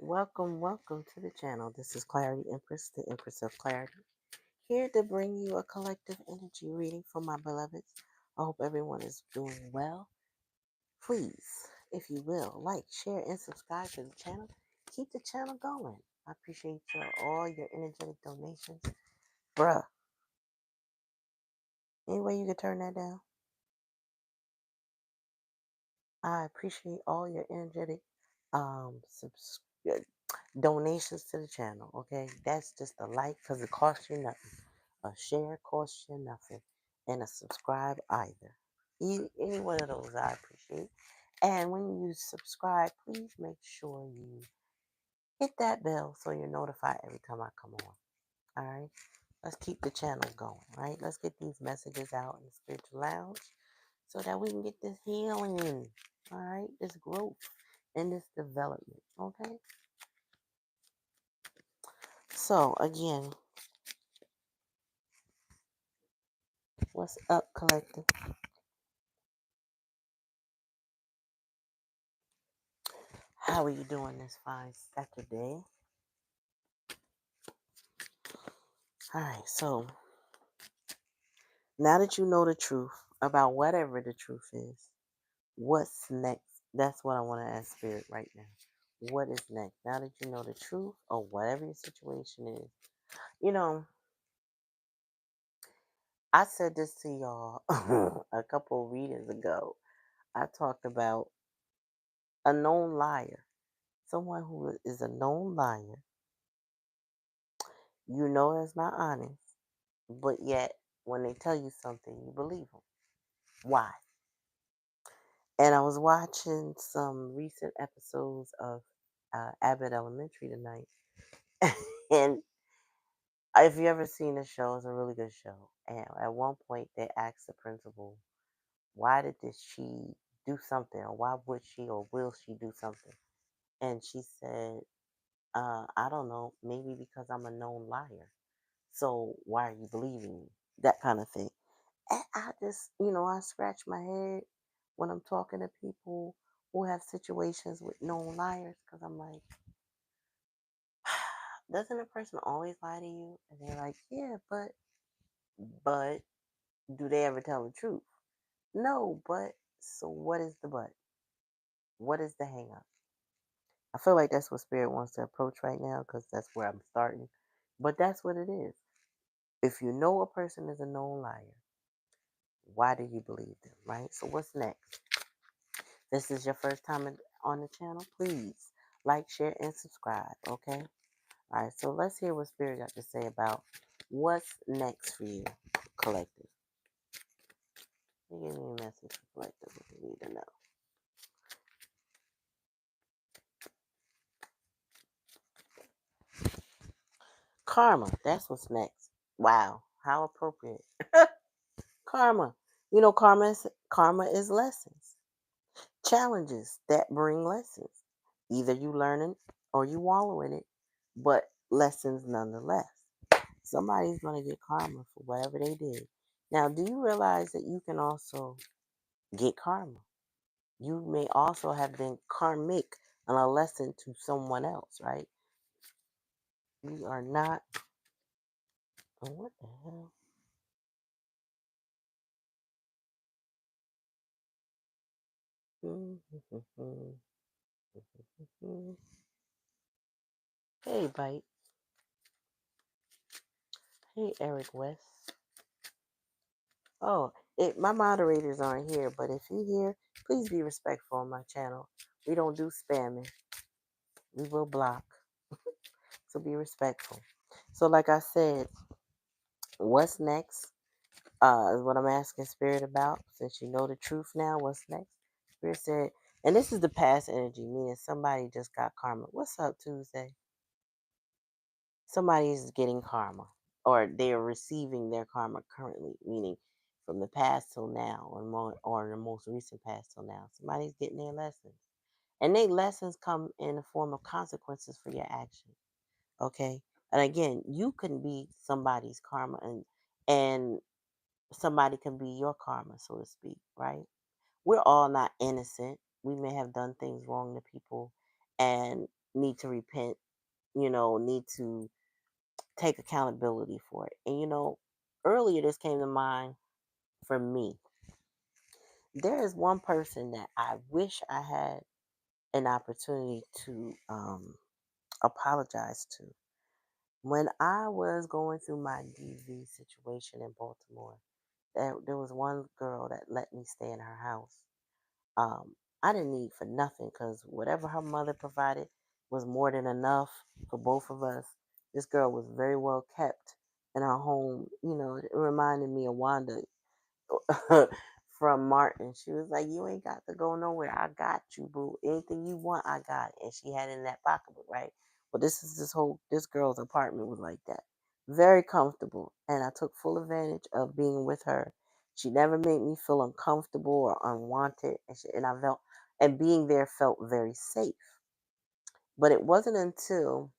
Welcome to the channel. This is Clarityempress, the Empress of Clarity, here to bring you a collective energy reading for my beloveds. I hope everyone is doing well. Please, if you will, like, share, and subscribe to the channel. Keep the channel going. I appreciate all your energetic donations. Bruh, any way you can turn that down? I appreciate all your energetic subs- donations to the channel, okay? That's just a like because it costs you nothing. A share costs you nothing, and a subscribe either. Any one of those I appreciate. And when you subscribe, please make sure you hit that bell so you're notified every time I come on. All right? Let's keep the channel going, right? Let's get these messages out in the spiritual lounge so that we can get this healing, all right? This growth and this development, okay? So, again, what's up, collective? How are you doing this fine Saturday? All right, so now that you know the truth about whatever the truth is, what's next? That's what I want to ask Spirit right now. What is next? Now that you know the truth or whatever your situation is, you know, I said this to y'all a couple of readings ago. I talked about a known liar, someone who is a known liar. You know is not honest, but yet when they tell you something, you believe them. Why? And I was watching some recent episodes of Abbott Elementary tonight. And if you ever seen the show, it's a really good show. And at one point, they asked the principal, why did she do something? Or why would she or will she do something? And she said, I don't know, maybe because I'm a known liar. So why are you believing me? That kind of thing. And I just, I scratch my head when I'm talking to people who have situations with known liars because I'm like, doesn't a person always lie to you? And they're like, yeah, but do they ever tell the truth? No, but, so what is the but? What is the hang up? I feel like that's what Spirit wants to approach right now because that's where I'm starting. But that's what it is. If you know a person is a known liar, why do you believe them, right? So what's next? This is your first time on the channel, please like, share, and subscribe, okay? All right, so let's hear what Spirit got to say about what's next for you, collective. Give me a message for collective if you need to know. Karma, that's what's next. Wow, how appropriate. Karma. You know, karma is lessons. Challenges that bring lessons. Either you learn it or you wallow in it, but lessons nonetheless. Somebody's going to get karma for whatever they did. Now, do you realize that you can also get karma? You may also have been karmic and a lesson to someone else, right? We are not. Oh, what the hell? Hey, Bite. Hey, Eric West. Oh, my moderators aren't here, but if you're here, please be respectful on my channel. We don't do spamming. We will block. So be respectful. So, like I said, what's next? Is what I'm asking Spirit about. Since you know the truth now, what's next? Spirit said, and this is the past energy, meaning somebody just got karma. What's up, Tuesday? Somebody is getting karma, or they are receiving their karma currently, meaning from the past till now, or the most recent past till now. Somebody's getting their lessons, and their lessons come in the form of consequences for your actions. Okay, and again, you can be somebody's karma, and somebody can be your karma, so to speak, right? We're all not innocent. We may have done things wrong to people, and need to repent, need to take accountability for it. And earlier this came to mind for me. There is one person that I wish I had an opportunity to apologize to. When I was going through my DV situation in Baltimore, there was one girl that let me stay in her house. Um, I didn't need for nothing because whatever her mother provided was more than enough for both of us. This girl was very well kept in her home. It reminded me of Wanda from Martin. She was like, "You ain't got to go nowhere. I got you, boo. Anything you want, I got it." And she had it in that pocketbook, right? Well, this girl's apartment was like that. Very comfortable. And I took full advantage of being with her. She never made me feel uncomfortable or unwanted. And being there felt very safe. But it wasn't until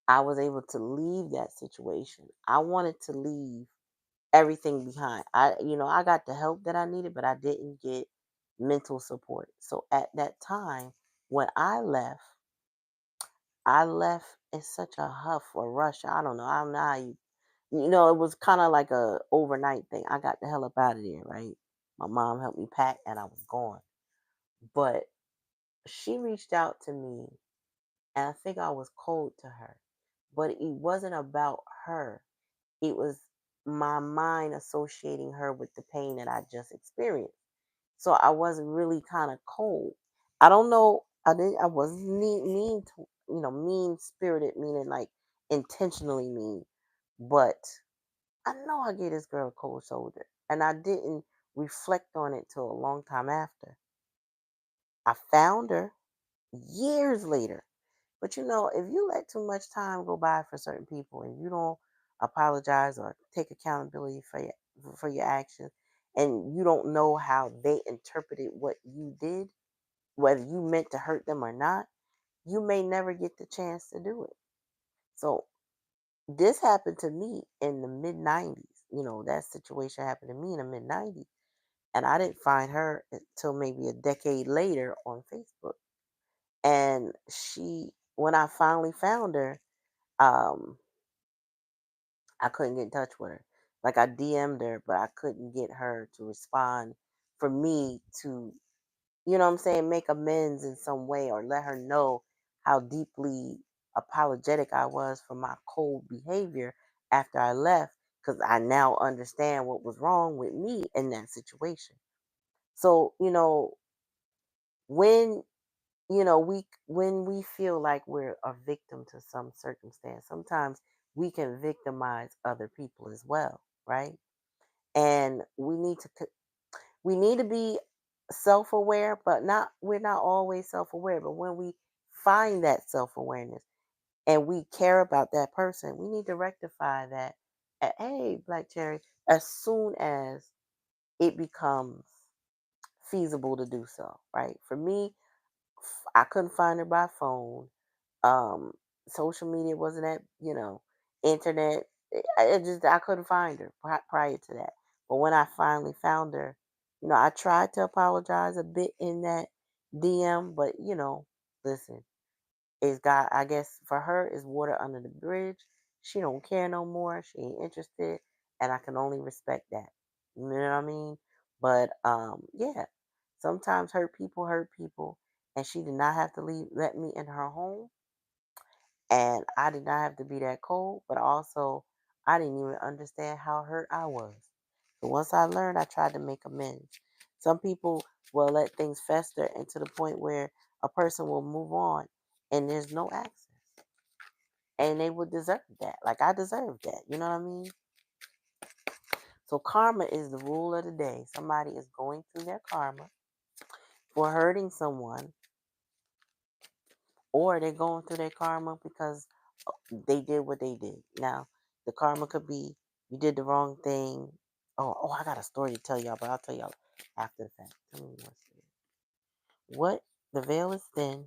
I was able to leave that situation. I wanted to leave everything behind. I got the help that I needed, but I didn't get mental support. So at that time, when I left in such a huff or rush. I don't know. I don't know how it was kind of like a overnight thing. I got the hell up out of there, right? My mom helped me pack and I was gone. But she reached out to me and I think I was cold to her. But it wasn't about her. It was my mind associating her with the pain that I just experienced. So I was really kind of cold. I don't know. I wasn't mean to, mean spirited, meaning like intentionally mean. But I know I gave this girl a cold shoulder. And I didn't reflect on it till a long time after. I found her years later. But if you let too much time go by for certain people and you don't apologize or take accountability for your actions, and you don't know how they interpreted what you did, whether you meant to hurt them or not, you may never get the chance to do it. So this happened to me in the mid 90s. That situation happened to me in the mid 90s. And I didn't find her until maybe a decade later on Facebook. And when I finally found her, um, I couldn't get in touch with her. Like I DM'd her, but I couldn't get her to respond for me to, what I'm saying, make amends in some way or let her know how deeply apologetic I was for my cold behavior after I left because I now understand what was wrong with me in that situation. So, when we feel like we're a victim to some circumstance, sometimes we can victimize other people as well, right? And we need to be self-aware, but not we're not always self-aware. But when we find that self-awareness and we care about that person, we need to rectify that. Hey, Black Cherry, as soon as it becomes feasible to do so, right? For me, I couldn't find her by phone. Um, Social media wasn't at, internet. I couldn't find her prior to that. But when I finally found her, I tried to apologize a bit in that DM, but listen, it's got, I guess for her is water under the bridge. She don't care no more. She ain't interested, and I can only respect that. You know what I mean? But yeah, sometimes hurt people, and she did not have to let me in her home, and I did not have to be that cold, but also I didn't even understand how hurt I was. So once I learned, I tried to make amends. Some people will let things fester and to the point where a person will move on and there's no access. And they would deserve that. Like I deserve that. You know what I mean? So karma is the rule of the day. Somebody is going through their karma for hurting someone, or they're going through their karma because they did what they did. Now, the karma could be you did the wrong thing. Oh, I got a story to tell y'all, but I'll tell y'all after the fact. Tell me what's it. What the veil is thin.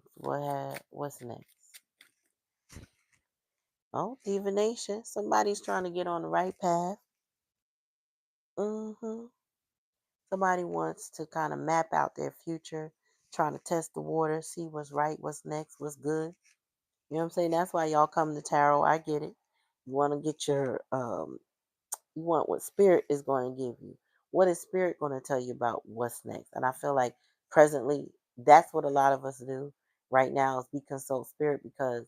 What's next? Oh, divination. Somebody's trying to get on the right path. Mm-hmm. Somebody wants to kind of map out their future. trying to test the water, see what's right, what's next, what's good. You know what I'm saying? That's why y'all come to tarot. I get it. You want to get your you want what spirit is going to give you. What is spirit going to tell you about what's next? And I feel like presently that's what a lot of us do right now is we consult spirit because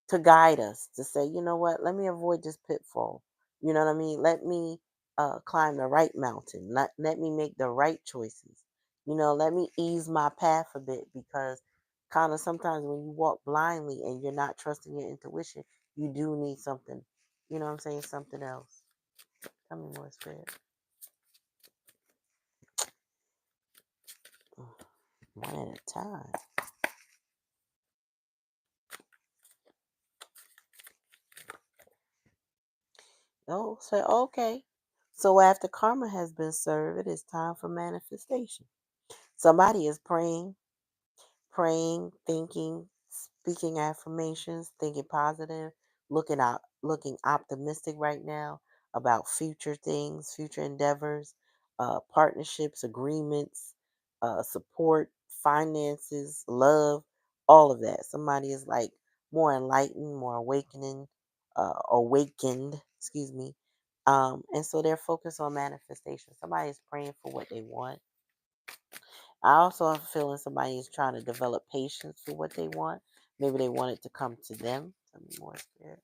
to guide us to say, you know what, let me avoid this pitfall. You know what I mean? Let me climb the right mountain. Let me make the right choices. You know, let me ease my path a bit because kind of sometimes when you walk blindly and you're not trusting your intuition, you do need something. You know what I'm saying? Something else. Tell me more, spirit. One at a time. Oh, say okay. So after karma has been served, it is time for manifestation. Somebody is praying, thinking, speaking affirmations, thinking positive, looking optimistic right now about future things, future endeavors, partnerships, agreements, support, finances, love, all of that. Somebody is like more enlightened, more awakened, excuse me. And so they're focused on manifestation. Somebody is praying for what they want. I also have a feeling somebody is trying to develop patience for what they want. Maybe they want it to come to them. Tell me more, spirit.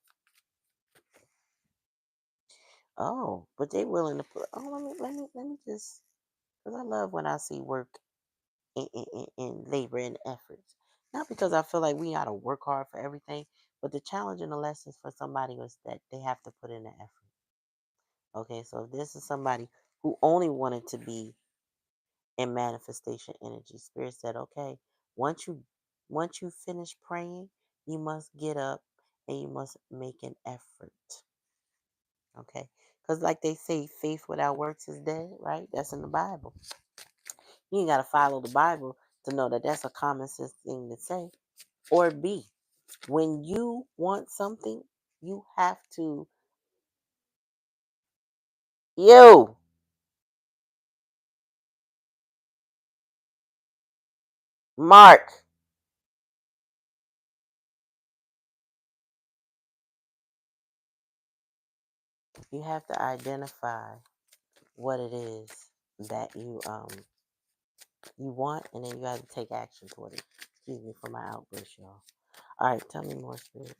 Oh, but they willing to put. Oh, let me just. Because I love when I see work in labor and efforts. Not because I feel like we got to work hard for everything, but the challenge and the lessons for somebody was that they have to put in the effort. Okay, so if this is somebody who only wanted to be in manifestation energy. Spirit said, okay, once you once you finish praying, you must get up and you must make an effort. Okay? Because like they say, faith without works is dead, right? That's in the Bible. You ain't gotta follow the Bible to know that that's a common sense thing to say. Or be. When you want something, you have to you mark. You have to identify what it is that you want, and then you have to take action toward it. Excuse me for my outburst, y'all. All right, tell me more, spirit.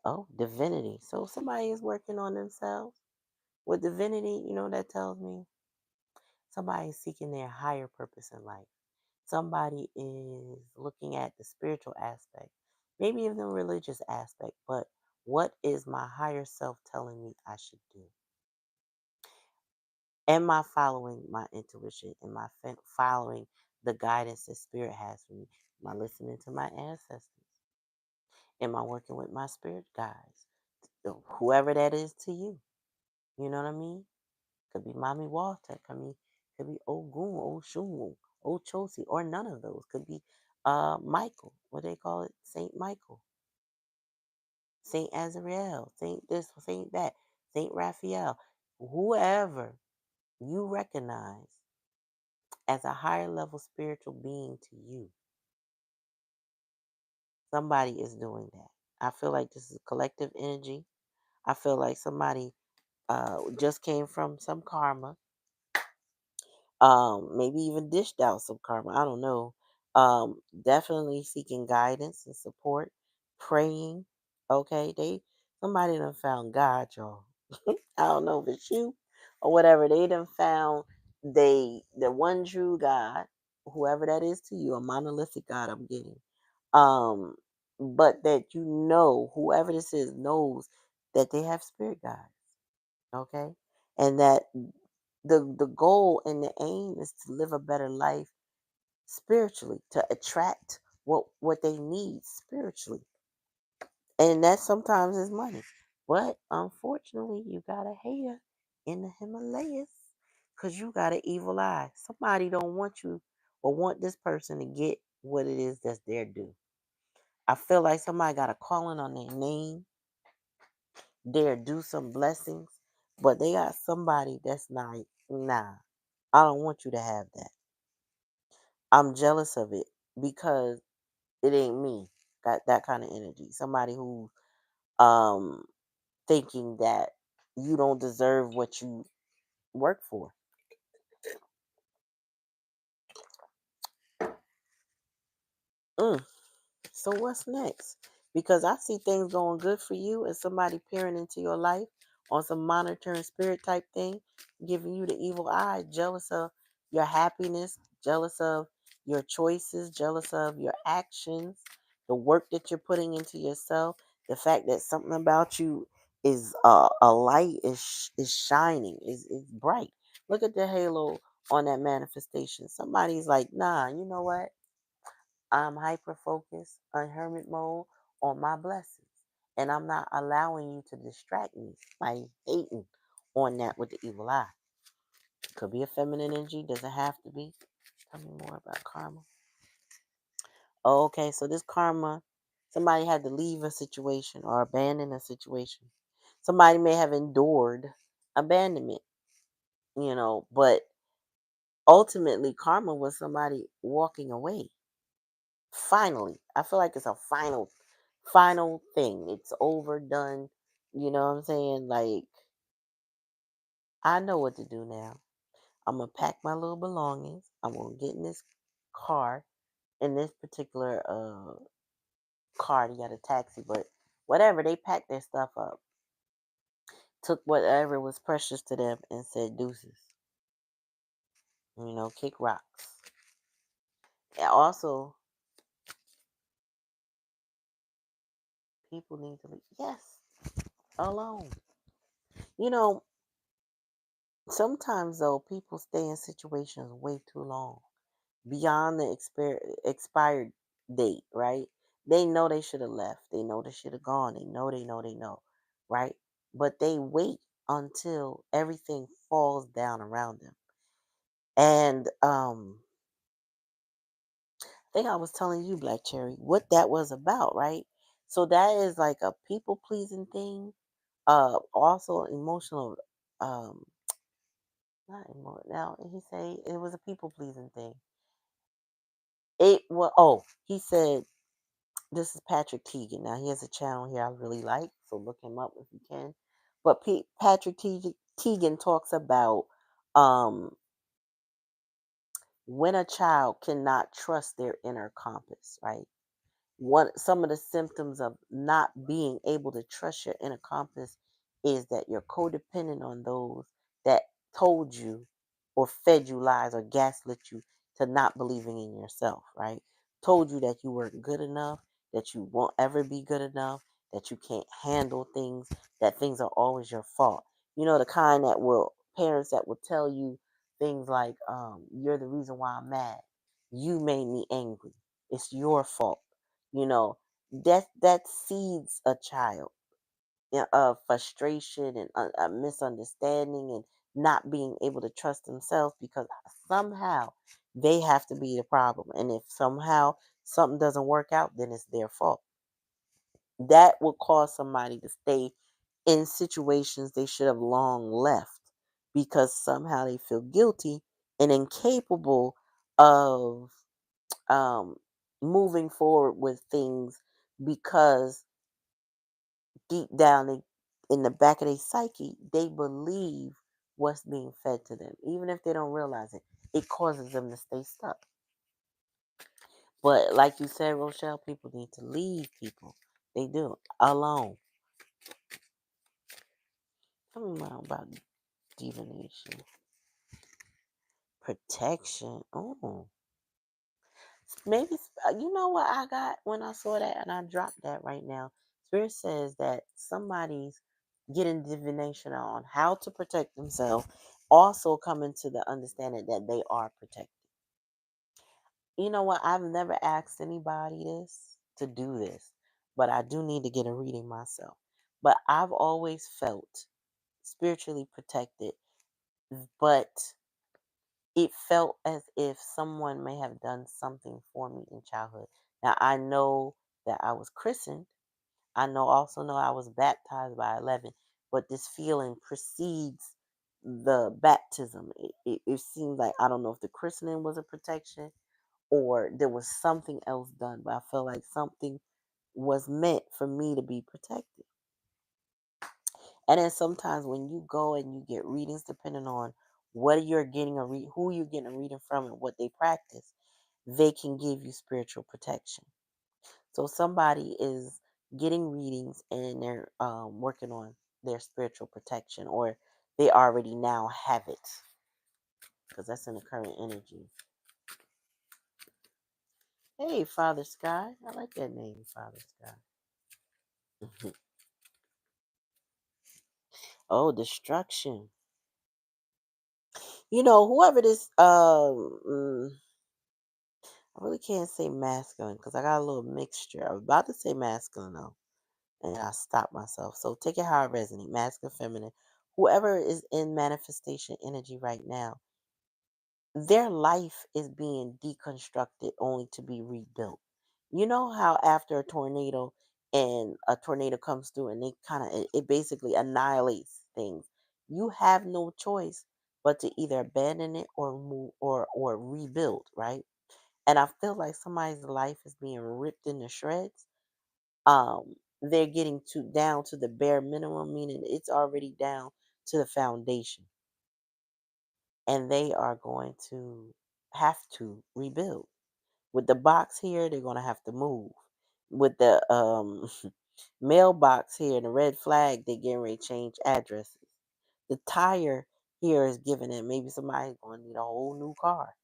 Oh, divinity. So somebody is working on themselves with divinity. You know what that tells me? Somebody is seeking their higher purpose in life. Somebody is looking at the spiritual aspect, maybe even the religious aspect. But what is my higher self telling me I should do? Am I following my intuition? Am I following the guidance that spirit has for me? Am I listening to my ancestors? Am I working with my spirit guides? Whoever that is to you. You know what I mean? Could be Mommy Walter. Could be Ogun, Oshun, Ochosi, or none of those. Could be Michael. What they call it? Saint Michael. Saint Azrael. Saint this, Saint that. Saint Raphael. Whoever you recognize as a higher level spiritual being to you. Somebody is doing that. I feel like this is collective energy. I feel like somebody just came from some karma, maybe even dished out some karma. I don't know. Definitely seeking guidance and support, praying. Okay, somebody done found God, y'all. I don't know if it's you or whatever. They done found the one true God, whoever that is to you, a monolithic God. I'm getting. Um, but that you know, whoever this is knows that they have spirit guides. Okay, and that the goal and the aim is to live a better life spiritually, to attract what they need spiritually, and that sometimes is money. But unfortunately, you got a hater in the Himalayas because you got an evil eye. Somebody don't want you or want this person to get what it is that's their due. I feel like somebody got a calling on their name, dare do some blessings, but they got somebody that's not, nah, I don't want you to have that. I'm jealous of it because it ain't me. That kind of energy. Somebody who um thinking that you don't deserve what you work for. Mm. So what's next? Because I see things going good for you and somebody peering into your life on some monitoring spirit type thing, giving you the evil eye, jealous of your happiness, jealous of your choices, jealous of your actions, the work that you're putting into yourself, the fact that something about you is a light is shining, is bright. Look at the halo on that manifestation. Somebody's like, nah, you know what? I'm hyper focused on hermit mode on my blessings. And I'm not allowing you to distract me by hating on that with the evil eye. Could be a feminine energy, doesn't have to be. Tell me more about karma. Oh, okay, so this karma, somebody had to leave a situation or abandon a situation. Somebody may have endured abandonment, but ultimately karma was somebody walking away. Finally, I feel like it's a final thing. It's overdone. You know what I'm saying? Like, I know what to do now. I'm gonna pack my little belongings. I'm gonna get in this car. In this particular car, you got a taxi, but whatever, they packed their stuff up, took whatever was precious to them, and said deuces. Kick rocks. And also, people need to leave. Yes, alone. You know, Sometimes though, people stay in situations way too long, beyond the expired date, right? They know they should have left. They know they should have gone. They know, right? But they wait until everything falls down around them. And I think I was telling you, Black Cherry, what that was about, right? So that is like a people pleasing thing. Also emotional. Um, not emotional. Now he say it was a people pleasing thing. It was. Oh, he said this is Patrick Teagan. Now he has a channel here I really like, so look him up if you can. But Patrick Teagan talks about um, when a child cannot trust their inner compass, right? Some of the symptoms of not being able to trust your inner compass is that you're codependent on those that told you or fed you lies or gaslit you to not believing in yourself, right? Told you that you weren't good enough, that you won't ever be good enough, that you can't handle things, that things are always your fault. The kind that will parents that will tell you things like, you're the reason why I'm mad. You made me angry. It's your fault. you know that seeds a child, of frustration and a misunderstanding and not being able to trust themselves because somehow they have to be the problem, and if somehow something doesn't work out, then it's their fault. That will cause somebody to stay in situations they should have long left because somehow they feel guilty and incapable of um, moving forward with things because deep down in the back of their psyche, they believe what's being fed to them. Even if they don't realize it, it causes them to stay stuck. But like you said, Rochelle, people need to leave people. They do. Alone. Tell me more about divination. Protection. Oh. Maybe you know what I got when I saw that, and I dropped that right now. Spirit says that somebody's getting divination on how to protect themselves, also coming to the understanding that they are protected. You know what? I've never asked anybody this to do this, but I do need to get a reading myself. But I've always felt spiritually protected, but it felt as if someone may have done something for me in childhood. Now I know that I was christened. I also know I was baptized by 11, but this feeling precedes the baptism. It seems like I don't know if the christening was a protection or there was something else done, but I feel like something was meant for me to be protected. And then sometimes when you go and you get readings, depending on what you're getting who you're getting a reading from and what they practice, they can give you spiritual protection. So somebody is getting readings and they're working on their spiritual protection, or they already now have it because that's in the current energy. Hey, Father Sky. I like that name, Father Sky. Oh, destruction. Whoever this, I really can't say masculine because I got a little mixture. I was about to say masculine though, and I stopped myself. So take it how it resonates, masculine, feminine. Whoever is in manifestation energy right now, their life is being deconstructed only to be rebuilt. You know how after a tornado and a tornado comes through and they kind of it basically annihilates things. You have no choice but to either abandon it or move or rebuild, right? And I feel like somebody's life is being ripped into shreds. They're getting down to the bare minimum, meaning it's already down to the foundation, and they are going to have to rebuild. With the box here, they're going to have to move. With the mailbox here, the red flag, they're getting ready to change addresses. The tire here is giving it. Maybe somebody's going to need a whole new car.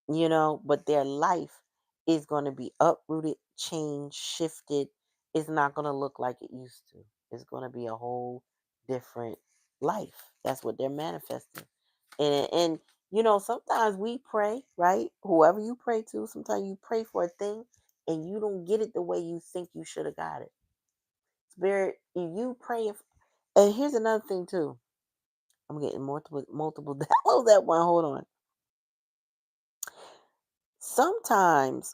But their life is going to be uprooted, changed, shifted. It's not going to look like it used to. It's going to be a whole different life. That's what they're manifesting. And sometimes we pray, right? Whoever you pray to, sometimes you pray for a thing and you don't get it the way you think you should have got it. Spirit, if you pray, and here's another thing too. I'm getting multiple downloads at one. Hold on. Sometimes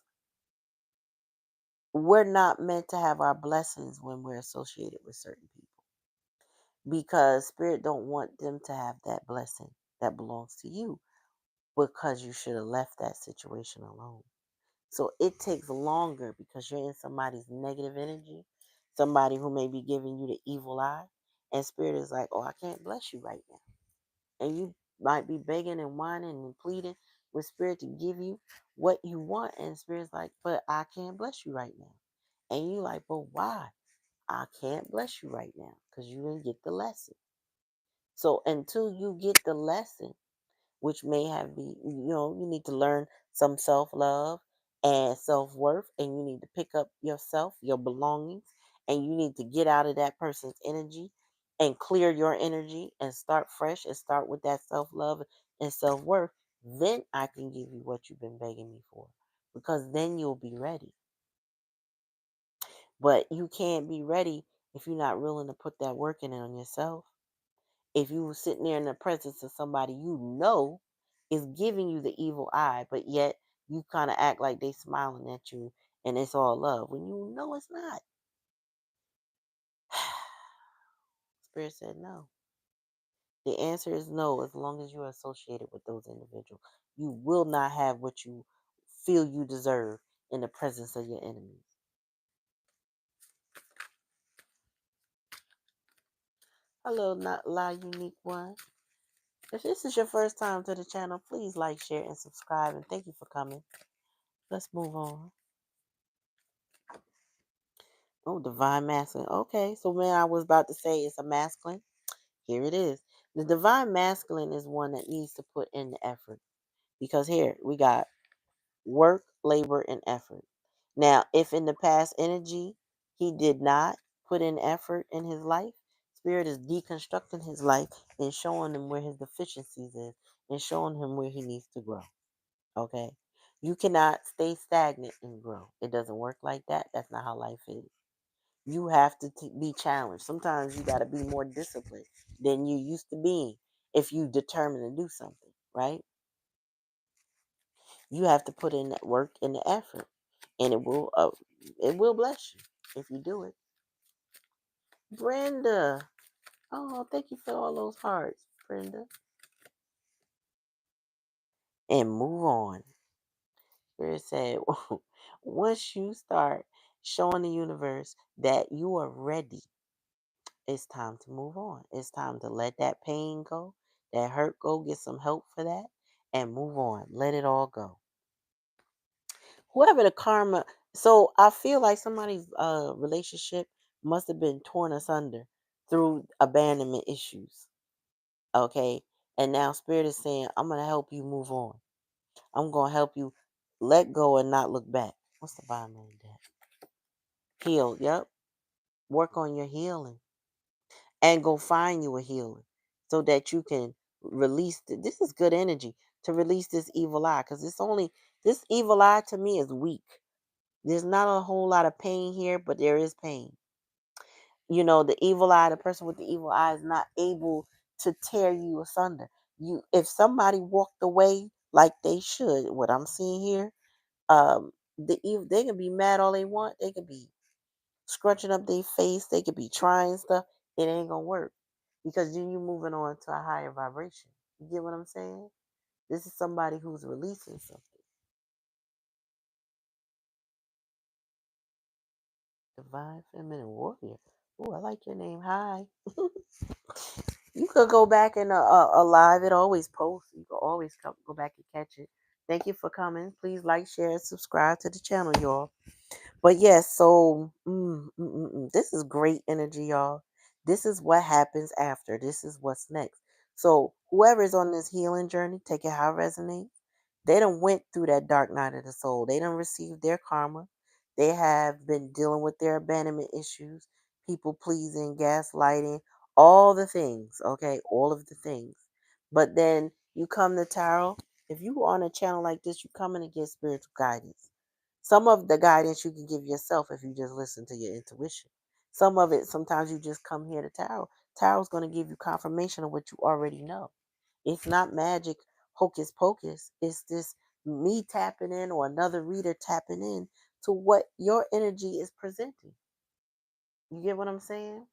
we're not meant to have our blessings when we're associated with certain people, because spirit don't want them to have that blessing that belongs to you, because you should have left that situation alone. So it takes longer because you're in somebody's negative energy, somebody who may be giving you the evil eye, and spirit is like, oh, I can't bless you right now. And you might be begging and whining and pleading with spirit to give you what you want, and spirit's like, but I can't bless you right now. And you like, but why? I can't bless you right now because you didn't get the lesson. So until you get the lesson, which may have you need to learn some self-love and self-worth, and you need to pick up yourself, your belongings, and you need to get out of that person's energy and clear your energy and start fresh and start with that self-love and self-worth. Then I can give you what you've been begging me for, because then you'll be ready. But you can't be ready if you're not willing to put that work in on yourself. If you were sitting there in the presence of somebody is giving you the evil eye, but yet you kind of act like they smiling at you and it's all love, when you know it's not. Spirit said no. The answer is no. As long as you're associated with those individuals, you will not have what you feel you deserve in the presence of your enemies. Hello, not La Unique One. If this is your first time to the channel, please like, share, and subscribe. And thank you for coming. Let's move on. Oh, divine masculine. Okay, so when I was about to say it's a masculine, here it is. The divine masculine is one that needs to put in the effort. Because here we got work, labor, and effort. Now, if in the past energy he did not put in effort in his life, spirit is deconstructing his life and showing him where his deficiencies is and showing him where he needs to grow. Okay? You cannot stay stagnant and grow. It doesn't work like that. That's not how life is. You have to be challenged. Sometimes you got to be more disciplined than you used to being if you determine to do something, right? You have to put in that work and the effort, and it will bless you if you do it. Brenda, oh, thank you for all those hearts, Brenda. And move on. Spirit said, once you start showing the universe that you are ready, it's time to move on. It's time to let that pain go, that hurt go, get some help for that, and move on. Let it all go. Whoever the karma, so I feel like somebody's relationship must have been torn asunder through abandonment issues. Okay. And now Spirit is saying, I'm gonna help you move on. I'm gonna help you let go and not look back. What's the bottom of that? Heal. Yep. Work on your healing and go find you a healer so that you can release this is good energy to release this evil eye, because it's only this evil eye to me is weak. There's not a whole lot of pain here, but there is pain. You know, the evil eye, the person with the evil eye is not able to tear you asunder. You, if somebody walked away like they should, what I'm seeing here, the evil, they can be mad all they want. They could be scrunching up their face. They could be trying stuff. It ain't gonna work because then you're moving on to a higher vibration. You get what I'm saying? This is somebody who's releasing something. Divine feminine warrior. Oh, I like your name. Hi. You could go back and live. It always posts. You can always go back and catch it. Thank you for coming. Please like, share, and subscribe to the channel, y'all. But yes, so this is great energy, y'all. This is what happens after. This is what's next. So whoever is on this healing journey, take it how it resonates. They done went through that dark night of the soul. They done received their karma. They have been dealing with their abandonment issues, people pleasing, gaslighting, all the things. Okay, all of the things. But then you come to tarot. If you on a channel like this, you come in to get spiritual guidance. Some of the guidance you can give yourself if you just listen to your intuition. Some of it, sometimes you just come here to tarot. Tarot's going to give you confirmation of what you already know. It's not magic, hocus pocus. It's this me tapping in or another reader tapping in to what your energy is presenting. You get what I'm saying?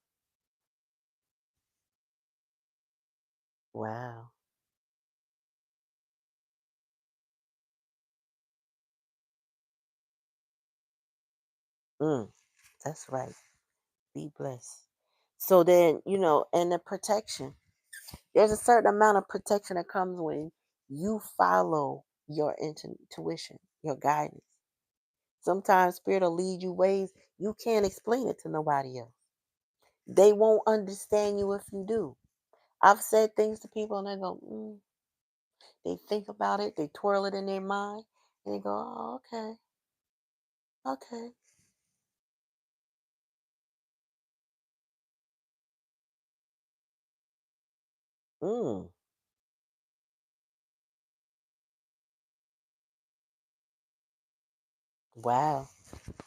Wow. Mm, that's right. Be blessed. So then, and the protection. There's a certain amount of protection that comes when you follow your intuition, your guidance. Sometimes spirit will lead you ways you can't explain it to nobody else. They won't understand you if you do. I've said things to people and they go, they think about it, they twirl it in their mind, and they go, oh, okay, okay. Mm, wow.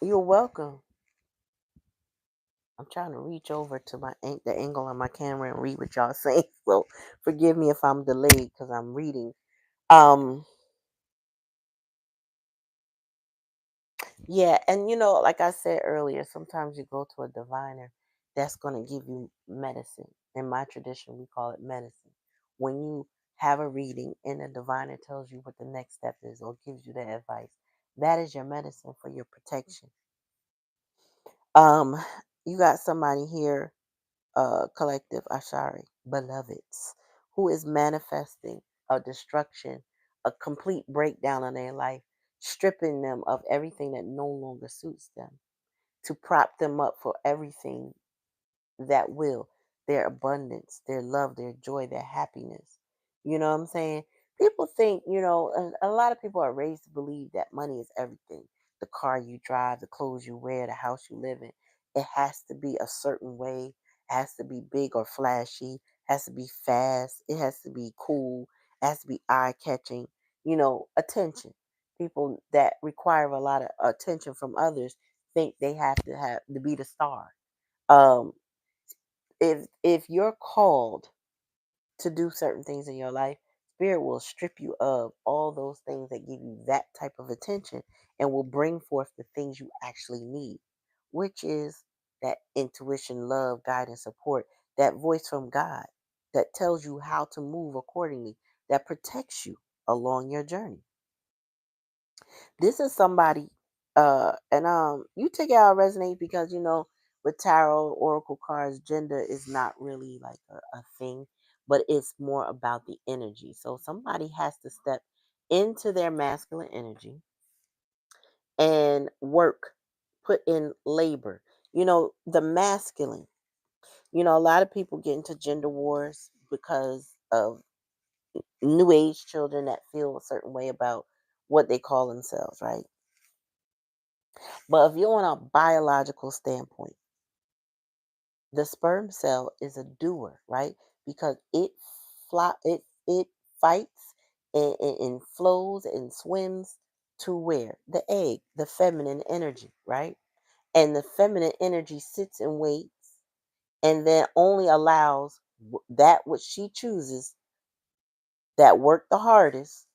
You're welcome. I'm trying to reach over to the angle on my camera and read what y'all saying. So forgive me if I'm delayed because I'm reading. Um, Yeah, and like I said earlier, sometimes you go to a diviner that's going to give you medicine. In my tradition, we call it medicine. When you have a reading and a diviner tells you what the next step is or gives you the advice, that is your medicine for your protection. Um, you got somebody here, collective Ashari, beloveds, who is manifesting a destruction, a complete breakdown in their life, stripping them of everything that no longer suits them to prop them up for everything that will, their abundance, their love, their joy, their happiness. You know what I'm saying? People think, a lot of people are raised to believe that money is everything. The car you drive, the clothes you wear, the house you live in. It has to be a certain way, has to be big or flashy, has to be fast, it has to be cool, it has to be eye catching, attention. People that require a lot of attention from others think they have to be the star. Um, if you're called to do certain things in your life, spirit will strip you of all those things that give you that type of attention and will bring forth the things you actually need, which is that intuition, love, guidance, support, that voice from God that tells you how to move accordingly, that protects you along your journey. This is somebody, and you take it out resonate because with tarot oracle cards, gender is not really like a thing, but it's more about the energy. So somebody has to step into their masculine energy and work, put in labor. The masculine. A lot of people get into gender wars because of new age children that feel a certain way about what they call themselves, right? But if you're on a biological standpoint, the sperm cell is a doer, right? Because it fights and flows and swims to where? The egg, the feminine energy, right? And the feminine energy sits and waits and then only allows that which she chooses that work the hardest,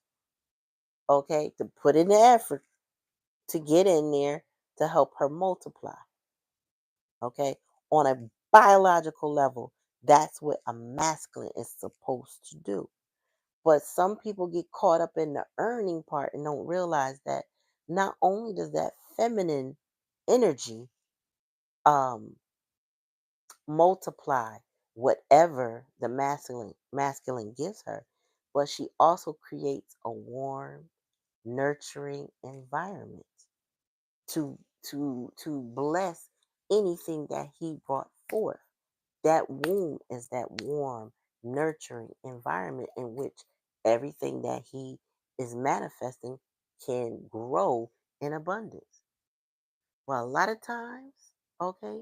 okay, to put in the effort to get in there to help her multiply. Okay, on a biological level, that's what a masculine is supposed to do. But some people get caught up in the earning part and don't realize that not only does that feminine energy um multiply whatever the masculine gives her, but she also creates a warm, nurturing environment to bless anything that he brought forth. That womb is that warm, nurturing environment in which everything that he is manifesting can grow in abundance. Well, a lot of times, okay,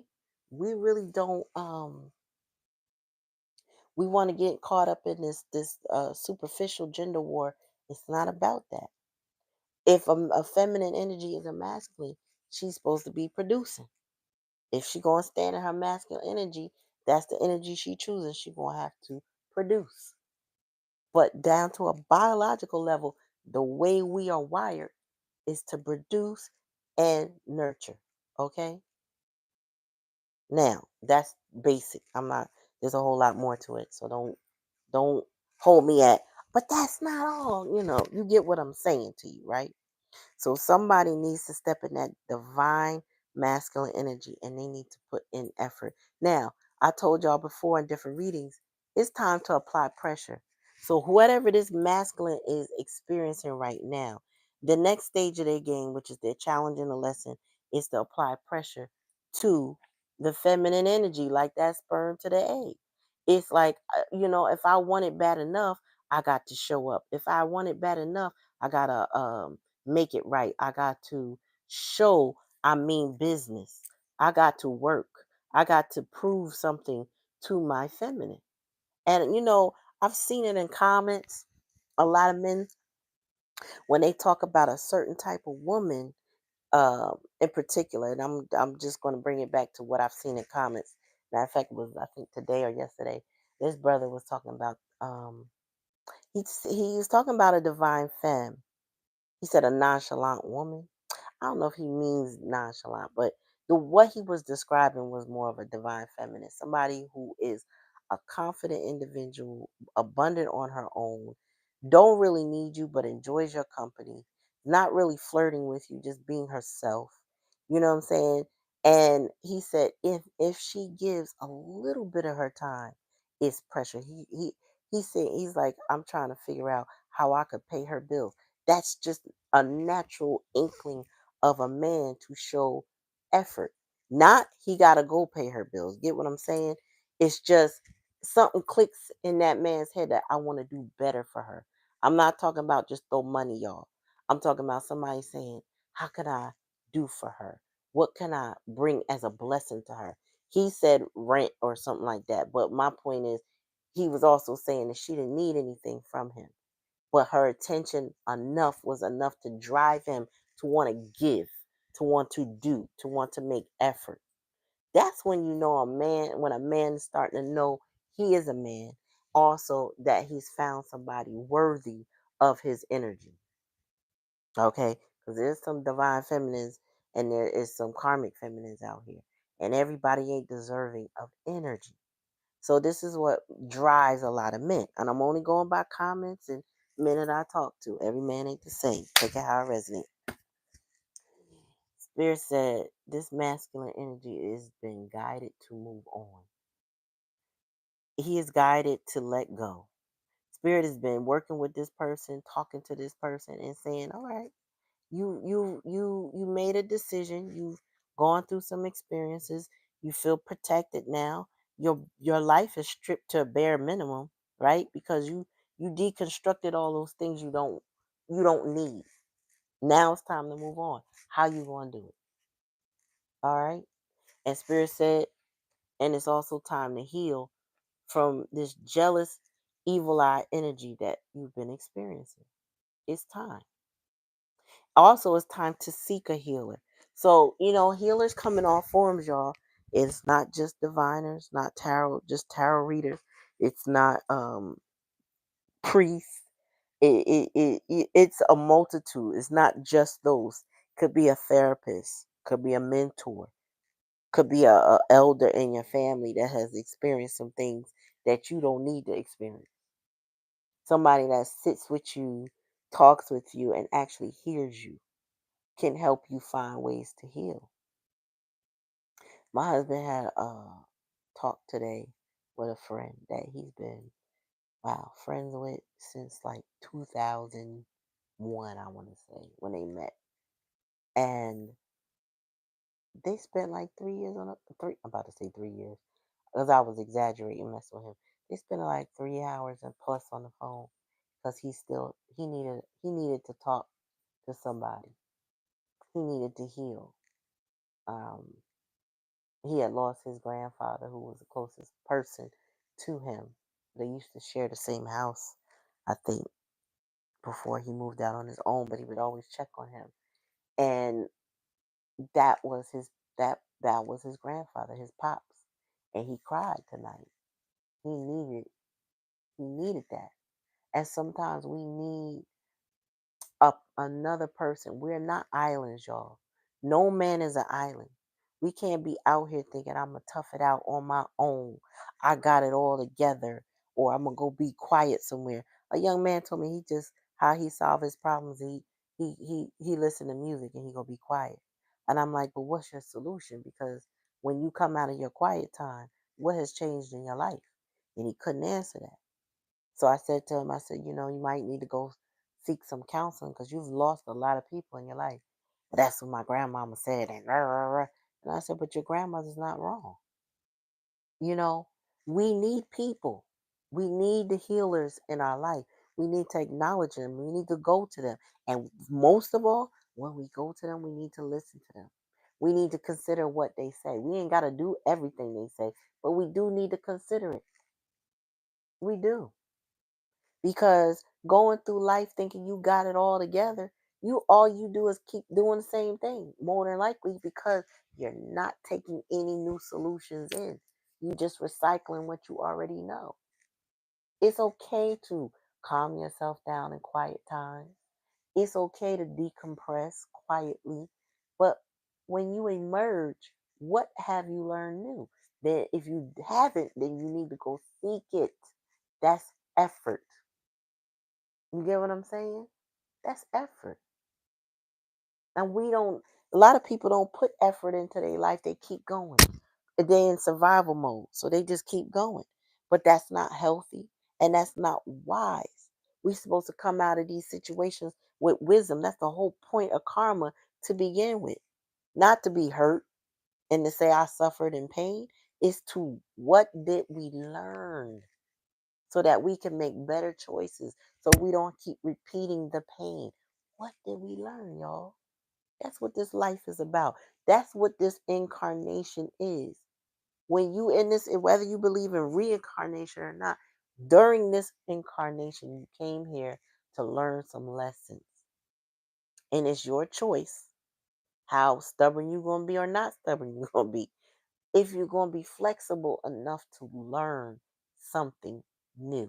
we really don't we want to get caught up in this superficial gender war. It's not about that. If a feminine energy is a masculine, she's supposed to be producing. If she gonna stand in her masculine energy, that's the energy she chooses. She gonna have to produce. But down to a biological level, the way we are wired is to produce and nurture. Okay. Now that's basic. I'm not. There's a whole lot more to it. So don't hold me at. But that's not all. You get what I'm saying to you, right? So somebody needs to step in that divine masculine energy and they need to put in effort. Now, I told y'all before in different readings, it's time to apply pressure. So whatever this masculine is experiencing right now, the next stage of their game, which is their challenge and the lesson, is to apply pressure to the feminine energy, like that sperm to the egg. It's like, if I want it bad enough, I got to show up. If I want it bad enough, I gotta make it right. I got to show I mean business. I got to work. I got to prove something to my feminine. And I've seen it in comments. A lot of men, when they talk about a certain type of woman, in particular, and I'm just going to bring it back to what I've seen in comments. Matter of fact, it was I think today or yesterday. This brother was talking about he was talking about a divine femme. He said a nonchalant woman. I don't know if he means nonchalant, but the what he was describing was more of a divine feminine, somebody who is a confident individual, abundant on her own, don't really need you, but enjoys your company, not really flirting with you, just being herself. You know what I'm saying? And he said if she gives a little bit of her time, it's pressure. He said he's like, I'm trying to figure out how I could pay her bills. That's just a natural inkling of a man to show effort. Not he got to go pay her bills. Get what I'm saying? It's just something clicks in that man's head that I want to do better for her. I'm not talking about just throw money, y'all. I'm talking about somebody saying, how can I do for her? What can I bring as a blessing to her? He said rent or something like that. But my point is, he was also saying that she didn't need anything from him, but her attention enough was enough to drive him to want to give, to want to do, to want to make effort. That's when you know when a man is starting to know he is a man, also that he's found somebody worthy of his energy. Okay? Because there's some divine feminines and there is some karmic feminines out here. And everybody ain't deserving of energy. So this is what drives a lot of men. And I'm only going by comments and men that I talk to, every man ain't the same. Take it how it resonates. Spirit said this masculine energy is been guided to move on. He is guided to let go. Spirit has been working with this person, talking to this person, and saying, "All right, you made a decision. You've gone through some experiences. You feel protected now. Your life is stripped to a bare minimum, right? Because you deconstructed all those things you don't need. Now it's time to move on. How you gonna do it? All right." And Spirit said, and it's also time to heal from this jealous, evil eye energy that you've been experiencing. It's time. Also, it's time to seek a healer. So, healers come in all forms, y'all. It's not just diviners, not tarot, just tarot readers. It's not priests. It's a multitude. It's not just those. Could be a therapist, could be a mentor, could be a elder in your family that has experienced some things that you don't need to experience. Somebody that sits with you, talks with you, and actually hears you can help you find ways to heal. My husband had a talk today with a friend that he's been, friends with since like 2001, I want to say, when they met. And they spent like 3 years on I'm about to say 3 years, because I was exaggerating, messing with him. They spent like 3 hours and plus on the phone because he needed to talk to somebody. He needed to heal. Um, he had lost his grandfather, who was the closest person to him. They used to share the same house, I think, before he moved out on his own, but he would always check on him. And that was his grandfather, his pops. And he cried tonight. He needed that. And sometimes we need another person. We're not islands, y'all. No man is an island. We can't be out here thinking I'm gonna tough it out on my own. I got it all together, or I'm gonna go be quiet somewhere. A young man told me how he solved his problems. He listened to music and he gonna be quiet. And I'm like, but what's your solution? Because when you come out of your quiet time, what has changed in your life? And he couldn't answer that. So I said to him, I said, you might need to go seek some counseling because you've lost a lot of people in your life. But that's what my grandmama said. And, rah, rah, rah. And I said, but your grandmother's not wrong. You know, we need people. We need the healers in our life. We need to acknowledge them. We need to go to them. And most of all, when we go to them, we need to listen to them. We need to consider what they say. We ain't got to do everything they say, but we do need to consider it. We do. Because going through life thinking you got it all together, all you do is keep doing the same thing, more than likely, because you're not taking any new solutions in. You just recycling what you already know. It's okay to calm yourself down in quiet times. It's okay to decompress quietly. But when you emerge, what have you learned new? Then if you haven't, then you need to go seek it. That's effort. You get what I'm saying? That's effort. And a lot of people don't put effort into their life. They keep going. They're in survival mode. So they just keep going. But that's not healthy and that's not wise. We're supposed to come out of these situations with wisdom. That's the whole point of karma to begin with. Not to be hurt and to say I suffered in pain. It's to what did we learn so that we can make better choices so we don't keep repeating the pain. What did we learn, y'all? That's what this life is about. That's what this incarnation is. When you in this, whether you believe in reincarnation or not, during this incarnation, you came here to learn some lessons. And it's your choice how stubborn you're going to be or not stubborn you're going to be. If you're going to be flexible enough to learn something new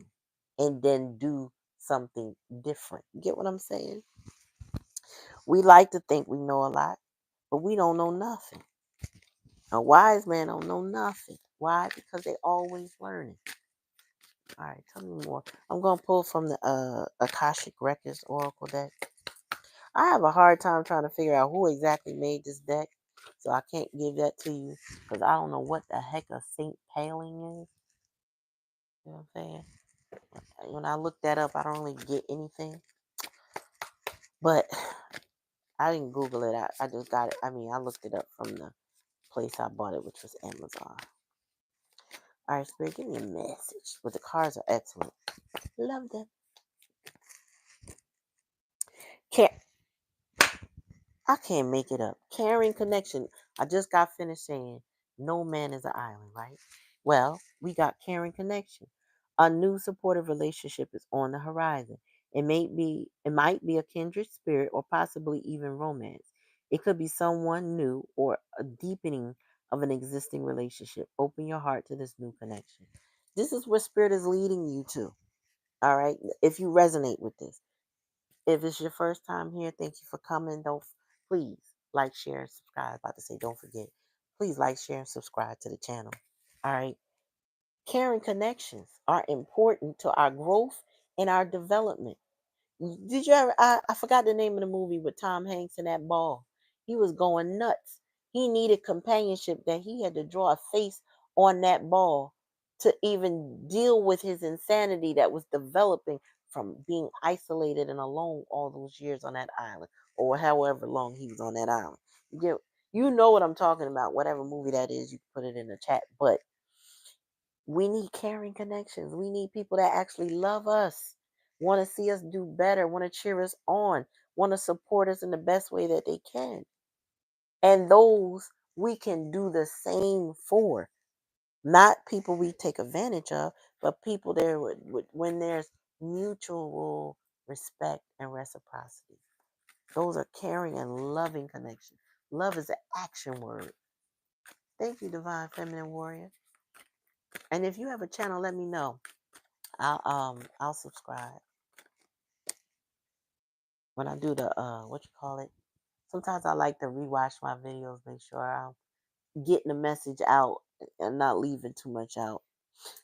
and then do something different. You get what I'm saying? We like to think we know a lot, but we don't know nothing. A wise man don't know nothing. Why? Because they always learning. All right, tell me more. I'm gonna pull from the Akashic Records Oracle deck. I have a hard time trying to figure out who exactly made this deck, so I can't give that to you because I don't know what the heck a Saint Paling is. You know what I'm saying? When I look that up, I don't really get anything. But I didn't Google it. I just got it. I mean, I looked it up from the place I bought it, which was Amazon. All right, Spirit, give me a message. But the cards are excellent. Love them. Can't I can't make it up. Caring connection. I just got finished saying no man is an island, right? Well, we got caring connection. A new supportive relationship is on the horizon. It might be a kindred spirit or possibly even romance. It could be someone new or a deepening of an existing relationship. Open your heart to this new connection. This is where spirit is leading you to. All right. If you resonate with this. If it's your first time here, thank you for coming. Don't please like, share, and subscribe. About to say, don't forget. Please like, share, and subscribe to the channel. All right. Caring connections are important to our growth and our development. Did you ever? I forgot the name of the movie with Tom Hanks and that ball. He was going nuts. He needed companionship that he had to draw a face on that ball to even deal with his insanity that was developing from being isolated and alone all those years on that island or however long he was on that island. You know what I'm talking about. Whatever movie that is, you can put it in the chat. But we need caring connections. We need people that actually love us, want to see us do better, want to cheer us on, want to support us in the best way that they can. And those we can do the same for. Not people we take advantage of, but people there when there's mutual respect and reciprocity. Those are caring and loving connections. Love is an action word. Thank you, Divine Feminine Warrior. And if you have a channel, let me know. I'll subscribe when I do the what you call it. Sometimes I like to rewatch my videos, make sure I'm getting the message out and not leaving too much out.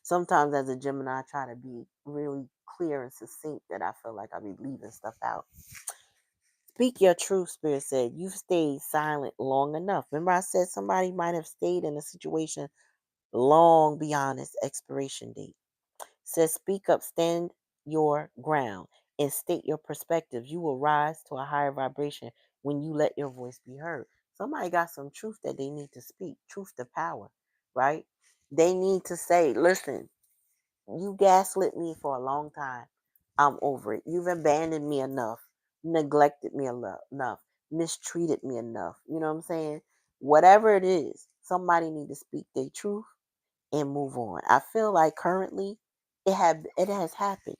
Sometimes as a Gemini, I try to be really clear and succinct that I feel like I be leaving stuff out. Speak your truth, Spirit said. You've stayed silent long enough. Remember I said somebody might have stayed in a situation long beyond its expiration date. Says, speak up, stand your ground, and state your perspective. You will rise to a higher vibration when you let your voice be heard. Somebody got some truth that they need to speak. Truth to power, right? They need to say, listen, you gaslit me for a long time. I'm over it. You've abandoned me enough, neglected me enough, mistreated me enough. You know what I'm saying? Whatever it is, somebody need to speak their truth and move on. I feel like currently it has happened,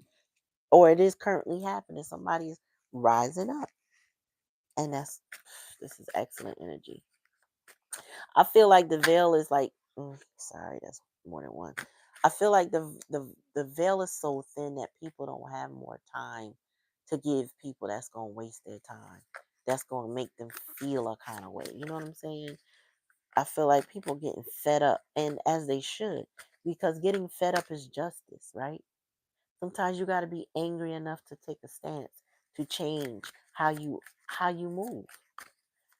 or it is currently happening. Somebody is rising up, and this is excellent energy. I feel like the veil is like sorry, that's more than one. I feel like the veil is so thin that people don't have more time to give people that's gonna waste their time. That's gonna make them feel a kind of way. You know what I'm saying? I feel like people getting fed up, and as they should, because getting fed up is justice, right? Sometimes you got to be angry enough to take a stance to change how you move.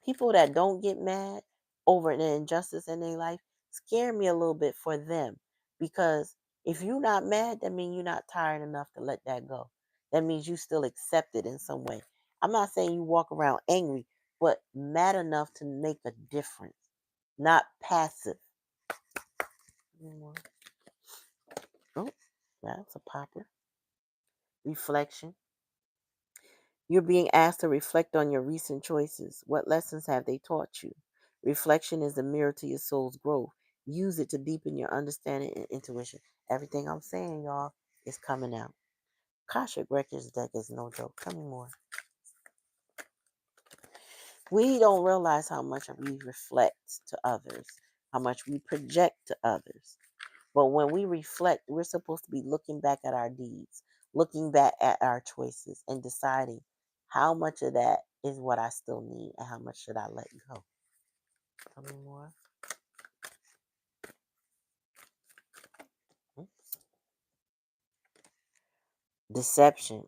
People that don't get mad over the injustice in their life scare me a little bit for them, because if you're not mad, that means you're not tired enough to let that go. That means you still accept it in some way. I'm not saying you walk around angry, but mad enough to make a difference, not passive. Oh, that's a popper. Reflection. You're being asked to reflect on your recent choices. What lessons have they taught you? Reflection is a mirror to your soul's growth. Use it to deepen your understanding and intuition. Everything I'm saying, y'all, is coming out. Akashic Records deck is no joke. Tell me more. We don't realize how much we reflect to others, how much we project to others. But when we reflect, we're supposed to be looking back at our deeds, looking back at our choices, and deciding how much of that is what I still need and how much should I let go. Tell me more. Deception.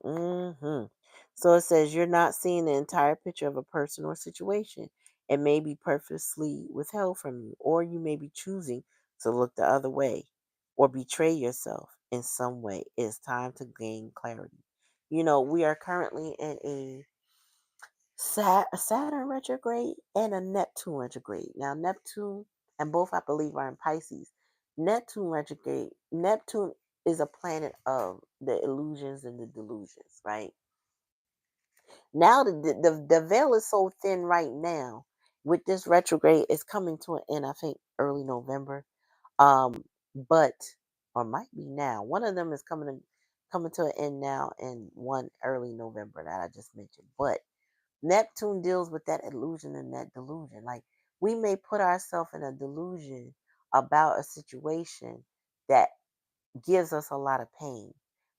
So it says you're not seeing the entire picture of a person or situation. It may be purposely withheld from you, or you may be choosing to look the other way or betray yourself in some way. It's time to gain clarity. We are currently in a Saturn retrograde and a Neptune retrograde. Now, Neptune and both, I believe, are in Pisces. Neptune retrograde. Neptune is a planet of the illusions and the delusions, right? Now the veil is so thin right now with this retrograde. It's coming to an end, I think, early November. But or might be now. One of them is coming to an end now, and one early November that I just mentioned. But Neptune deals with that illusion and that delusion. Like, we may put ourselves in a delusion about a situation that gives us a lot of pain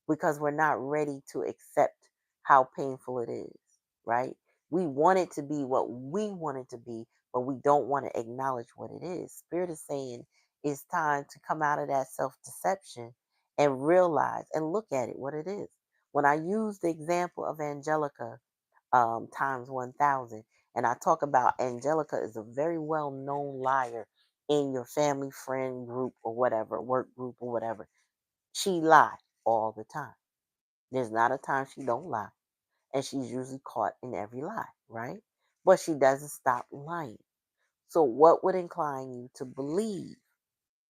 because we're not ready to accept how painful it is, right? We want it to be what we want it to be, but we don't want to acknowledge what it is. Spirit is saying it's time to come out of that self deception and realize and look at it what it is. When I use the example of Angelica times 1,000, and I talk about Angelica is a very well known liar in your family, friend group, or whatever, work group, or whatever. She lie all the time. There's not a time she don't lie. And she's usually caught in every lie, right? But she doesn't stop lying. So what would incline you to believe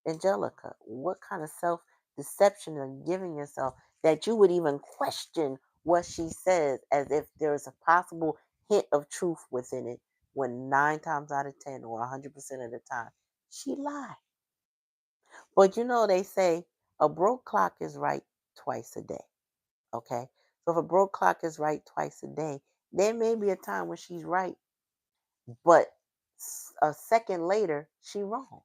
Angelica? What kind of self-deception are you giving yourself that you would even question what she says as if there's a possible hint of truth within it when 9 times out of 10 or 100% of the time she lied? But they say a broke clock is right twice a day. Okay. So if a broke clock is right twice a day, there may be a time when she's right, but a second later, she wrong.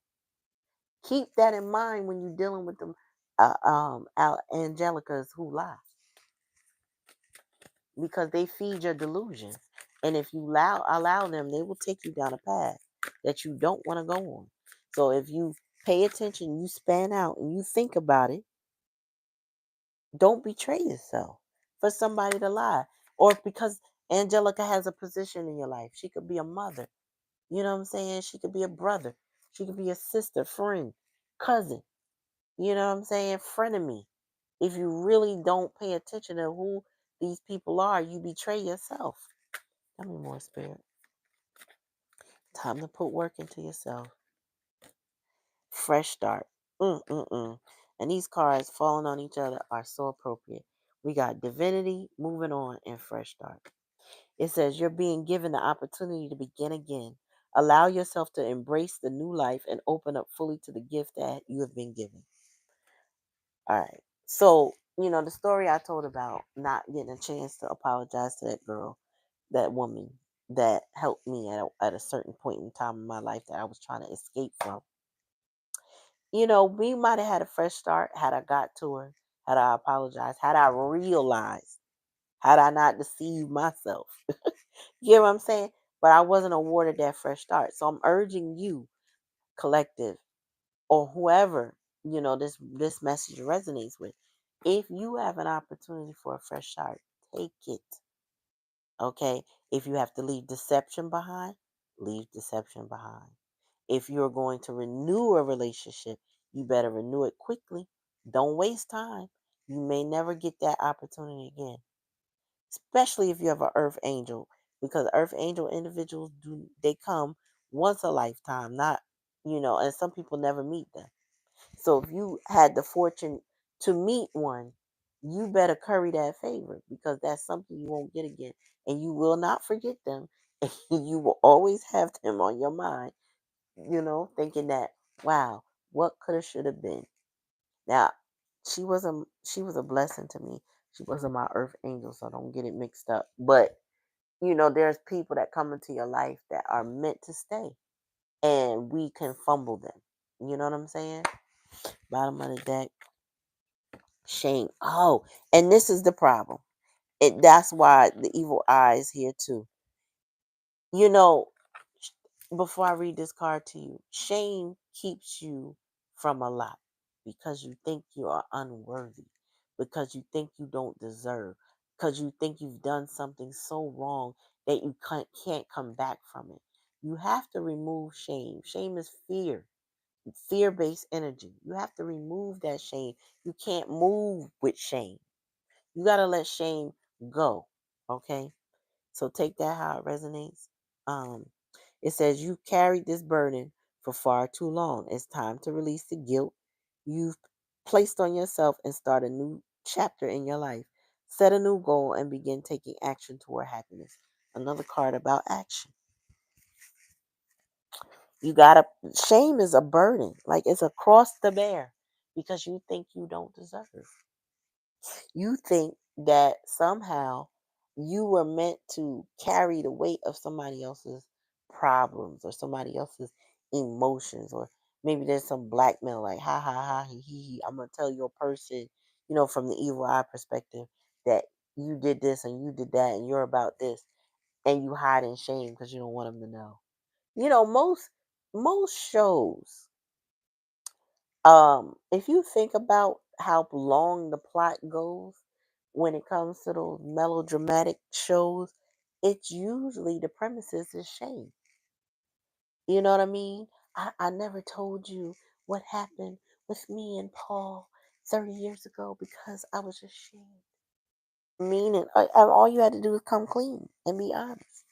Keep that in mind when you're dealing with them Angelicas who lie, because they feed your delusions. And if you allow them, they will take you down a path that you don't want to go on. So if you pay attention, you span out and you think about it, don't betray yourself for somebody to lie. Or because Angelica has a position in your life. She could be a mother. You know what I'm saying? She could be a brother. She could be a sister, friend, cousin. You know what I'm saying? Frenemy. If you really don't pay attention to who these people are, you betray yourself. Tell me more, Spirit. Time to put work into yourself. Fresh start. And these cards falling on each other are so appropriate. We got divinity, moving on, and fresh start. It says you're being given the opportunity to begin again. Allow yourself to embrace the new life and open up fully to the gift that you have been given. All right. So, the story I told about not getting a chance to apologize to that girl, that woman that helped me at a certain point in time in my life that I was trying to escape from. We might have had a fresh start had I got to her, had I apologized, had I realized, had I not deceived myself. You know what I'm saying? But I wasn't awarded that fresh start. So I'm urging you, collective, or whoever, this message resonates with. If you have an opportunity for a fresh start, take it. Okay? If you have to leave deception behind, leave deception behind. If you're going to renew a relationship, you better renew it quickly. Don't waste time. You may never get that opportunity again, especially if you have an earth angel, because earth angel individuals they come once a lifetime, not, and some people never meet them. So if you had the fortune to meet one, you better curry that favor, because that's something you won't get again, and you will not forget them. And you will always have them on your mind, thinking that, wow, what could have, should have been. Now, she was a blessing to me. She wasn't my earth angel, so don't get it mixed up. But there's people that come into your life that are meant to stay, and we can fumble them. You know what I'm saying? Bottom of the deck, shame. Oh, and this is the problem. That's why the evil eye is here too. You know, before I read this card to you, shame keeps you from a lot because you think you are unworthy. because you think you don't deserve, because you think you've done something so wrong that you can't come back from it. You have to remove shame. Shame is fear, fear based energy. You have to remove that shame. You can't move with shame. You got to let shame go. Okay? So take that how it resonates. Um, it says you carried this burden for far too long. It's time to release the guilt you've placed on yourself and start a new chapter in your life. Set a new goal and begin taking action toward happiness. Another card about action. You gotta, shame is a burden, like it's a cross to bear because you think you don't deserve. You think that somehow you were meant to carry the weight of somebody else's problems or somebody else's emotions, or maybe there's some blackmail like ha ha ha he. I'm gonna tell your person, from the evil eye perspective, that you did this and you did that and you're about this, and you hide in shame because you don't want them to know. Most shows, if you think about how long the plot goes when it comes to those melodramatic shows, it's usually the premises is shame. You know what I mean? I never told you what happened with me and Paul 30 years ago because I was ashamed. Meaning, all you had to do is come clean and be honest.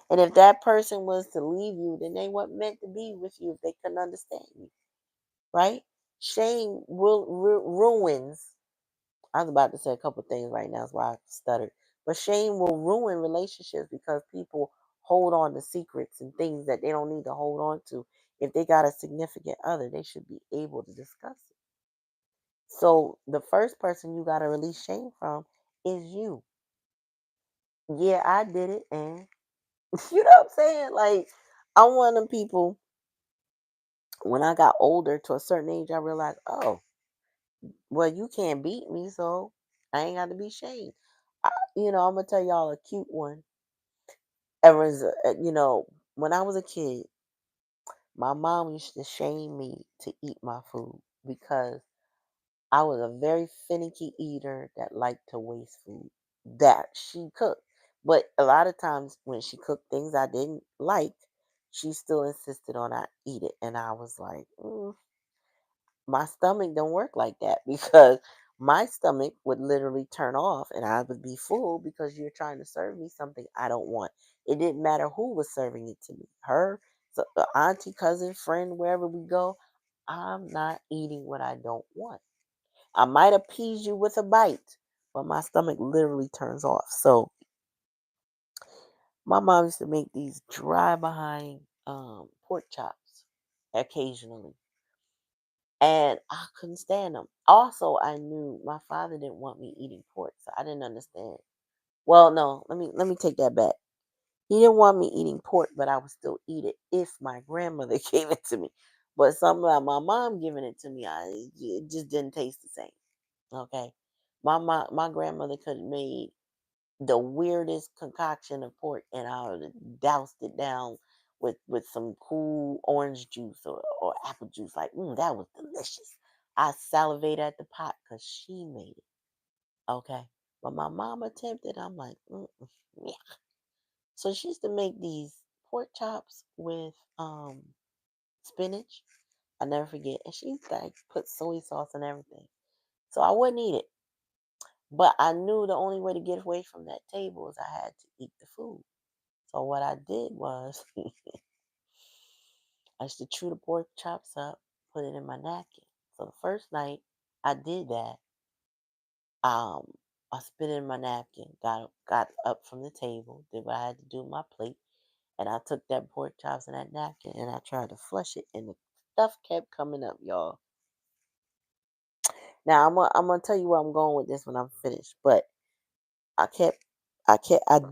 And if that person was to leave you, then they weren't meant to be with you if they couldn't understand you, right? Shame ruins. I was about to say a couple things right now, that's why I stuttered. But shame will ruin relationships because people hold on to secrets and things that they don't need to hold on to. If they got a significant other, they should be able to discuss it. So the first person you got to release shame from is you. Yeah, I did it, and you know what I'm saying? Like, I'm one of them people. When I got older to a certain age, I realized, oh, well, you can't beat me, so I ain't got to be shamed. I'm gonna tell y'all a cute one. Ever, when I was a kid, my mom used to shame me to eat my food because I was a very finicky eater that liked to waste food that she cooked. But a lot of times when she cooked things I didn't like, she still insisted on I eat it, and I was like, my stomach don't work like that because my stomach would literally turn off and I would be full because you're trying to serve me something I don't want. It didn't matter who was serving it to me. Her, so, auntie, cousin, friend, wherever we go, I'm not eating what I don't want. I might appease you with a bite, but my stomach literally turns off. So my mom used to make these dry behind pork chops occasionally, and I couldn't stand them. Also, I knew my father didn't want me eating pork, so I didn't understand. Well, no, let me take that back. He didn't want me eating pork, but I would still eat it if my grandmother gave it to me. But something about my mom giving it to me, it just didn't taste the same. Okay, my grandmother could have made the weirdest concoction of pork, and I would have doused it down with some cool orange juice or apple juice. Like, that was delicious. I salivate at the pot because she made it. Okay, but my mom attempted. I'm like, yeah. So she used to make these pork chops with spinach. I never forget, and she like put soy sauce and everything. So I wouldn't eat it, but I knew the only way to get away from that table is I had to eat the food. So what I did was I used to chew the pork chops up, put it in my napkin. So the first night I did that, um, I spit it in my napkin, got up from the table, did what I had to do with my plate, and I took that pork chops and that napkin and I tried to flush it, and the stuff kept coming up, y'all. Now I'm gonna tell you where I'm going with this when I'm finished, but I kept, I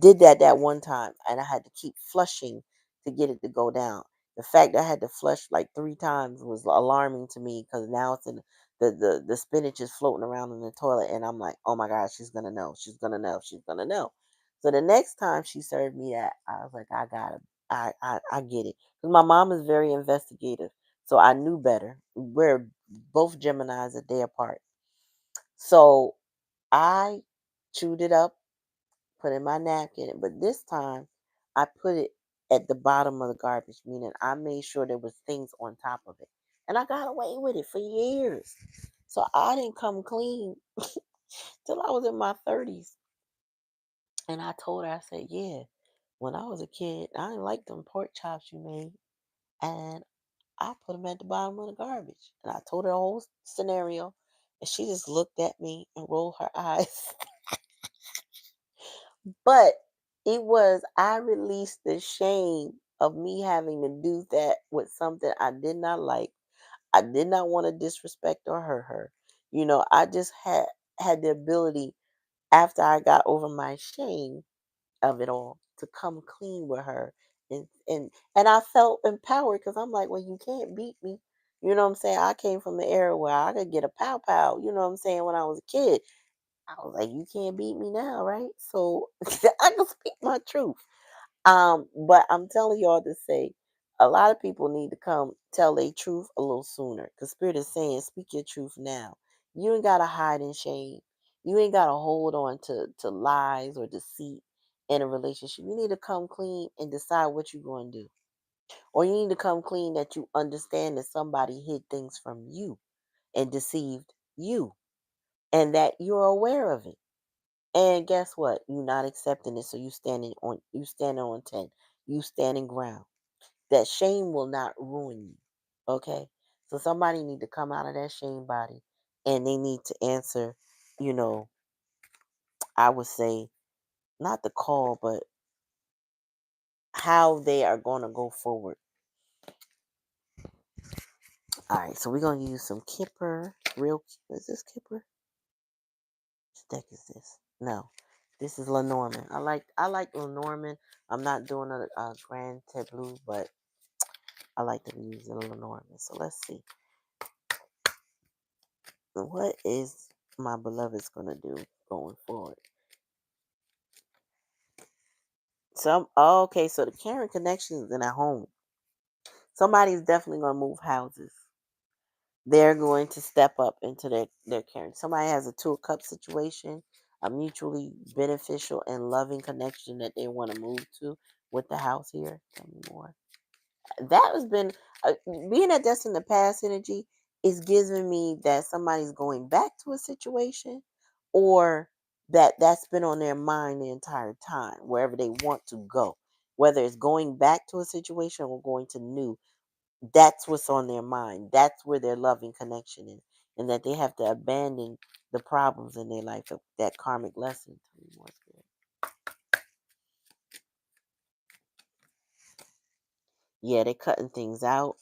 did that one time, and I had to keep flushing to get it to go down. The fact that I had to flush like 3 times was alarming to me because now it's in the spinach is floating around in the toilet, and I'm like, oh my God, she's gonna know, she's gonna know, she's gonna know. So the next time she served me that, I was like, I got it, I get it, because my mom is very investigative, so I knew better. We're both Gemini's a day apart. So I chewed it up, put in my napkin, but this time I put it at the bottom of the garbage, meaning I made sure there was things on top of it. And I got away with it for years. So I didn't come clean till I was in my 30s. And I told her, I said, yeah, when I was a kid, I didn't like them pork chops you made. And I put them at the bottom of the garbage. And I told her the whole scenario. And she just looked at me and rolled her eyes. But I released the shame of me having to do that with something I did not like. I did not want to disrespect or hurt her. I just had the ability after I got over my shame of it all to come clean with her, and I felt empowered because I'm like, well, you can't beat me. You know what I'm saying? I came from the era where I could get a pow pow. You know what I'm saying? When I was a kid, I was like, you can't beat me now, right? So I can speak my truth. But I'm telling y'all to say, a lot of people need to come tell their truth a little sooner. Cause Spirit is saying, speak your truth now. You ain't gotta hide in shame. You ain't gotta hold on to lies or deceit in a relationship. You need to come clean and decide what you're going to do. Or you need to come clean that you understand that somebody hid things from you and deceived you, and that you're aware of it. And guess what? You're not accepting it, so you standing on 10. You standing ground. That shame will not ruin you. Okay? So somebody need to come out of that shame body, and they need to answer, you know, I would say not the call, but how they are gonna go forward. Alright, so we're gonna use some Kipper. Is this Kipper? What deck is this? No. This is Lenormand. I like Lenormand. I'm not doing a Grand Tableau, but I like to use the Lenormand. So let's see. What is my beloved's gonna do going forward? Okay, so the Karen connections in at home. Somebody's definitely gonna move houses. They're going to step up into their caring. Somebody has a two of cups situation, a mutually beneficial and loving connection that they want to move to with the house here. Tell me more. That has been being that that's in the past energy is giving me that somebody's going back to a situation, or that's been on their mind the entire time wherever they want to go, whether it's going back to a situation or going to new. That's what's on their mind. That's where their loving connection is, and that they have to abandon the problems in their life, that karmic lesson. Tell me more, Spirit. Yeah, they're cutting things out.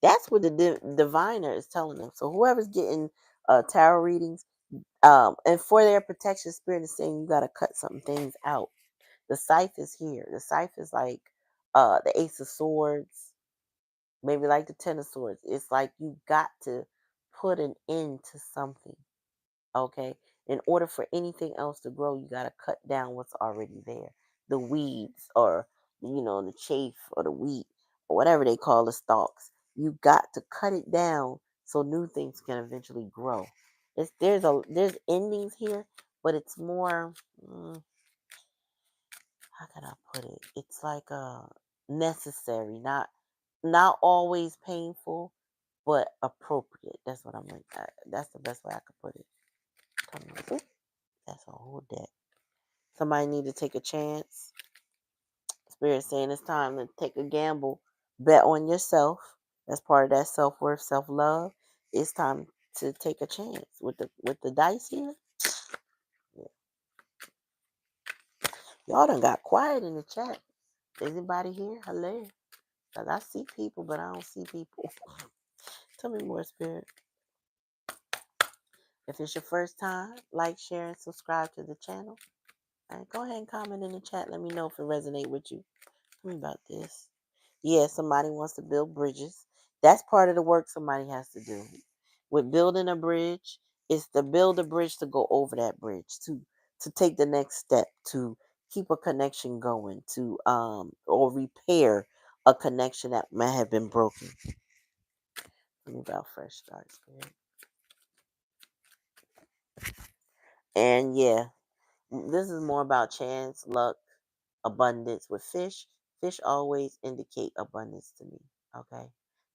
That's what the diviner is telling them. So whoever's getting tarot readings, and for their protection, Spirit is saying you got to cut some things out. The scythe is here. The scythe is like the ace of swords, maybe like the ten of swords. It's like you got to put an end to something. Okay. In order for anything else to grow, you got to cut down what's already there. The weeds, or, the chaff or the wheat, or whatever they call the stalks. You got to cut it down so new things can eventually grow. There's endings here, but it's more, how can I put it? It's like necessary, not always painful, but appropriate. That's what I'm like. That's the best way I could put it. Come on. That's a whole deck. Somebody need to take a chance. Spirit saying it's time to take a gamble. Bet on yourself. That's part of that self-worth, self-love. It's time to take a chance with the dice here. Yeah. Y'all done got quiet in the chat. Is anybody here? Hello. Cause I see people, but I don't see people. Tell me more, Spirit. If it's your first time, like, share, and subscribe to the channel. And go ahead and comment in the chat. Let me know if it resonates with you. Tell me about this. Yeah, somebody wants to build bridges. That's part of the work somebody has to do. With building a bridge, it's to build a bridge to go over that bridge, to take the next step, to keep a connection going, to or repair a connection that may have been broken. Tell me about fresh start, Spirit. And yeah, this is more about chance, luck, abundance with fish. Fish always indicate abundance to me. Okay.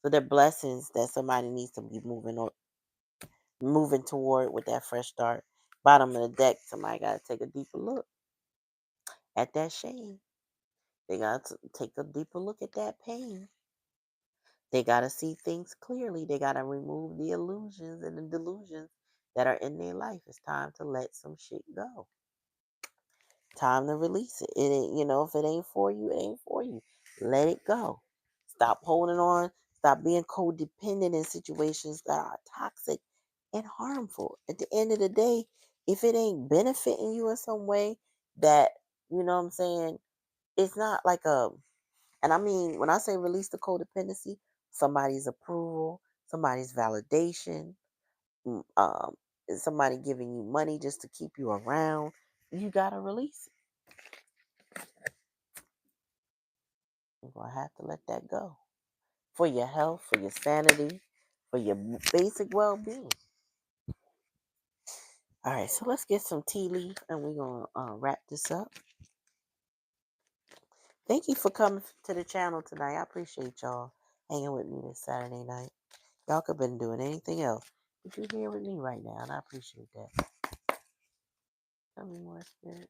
So they're blessings that somebody needs to be moving toward with that fresh start. Bottom of the deck, somebody gotta take a deeper look at that shame. They gotta take a deeper look at that pain. They gotta see things clearly. They gotta remove the illusions and the delusions that are in their life. It's time to let some shit go. Time to release it. It ain't, if it ain't for you, it ain't for you. Let it go. Stop holding on. Stop being codependent in situations that are toxic and harmful. At the end of the day, if it ain't benefiting you in some way, that, you know what I'm saying, it's not like and I mean, when I say release the codependency, somebody's approval, somebody's validation, mm, um, somebody giving you money just to keep you around, you got to release it. You're going to have to let that go for your health, for your sanity, for your basic well being. All right, so let's get some tea leaf and we're going to wrap this up. Thank you for coming to the channel tonight. I appreciate y'all hanging with me this Saturday night. Y'all could have been doing anything else, but you're here with me right now, and I appreciate that. Tell me more, Spirit.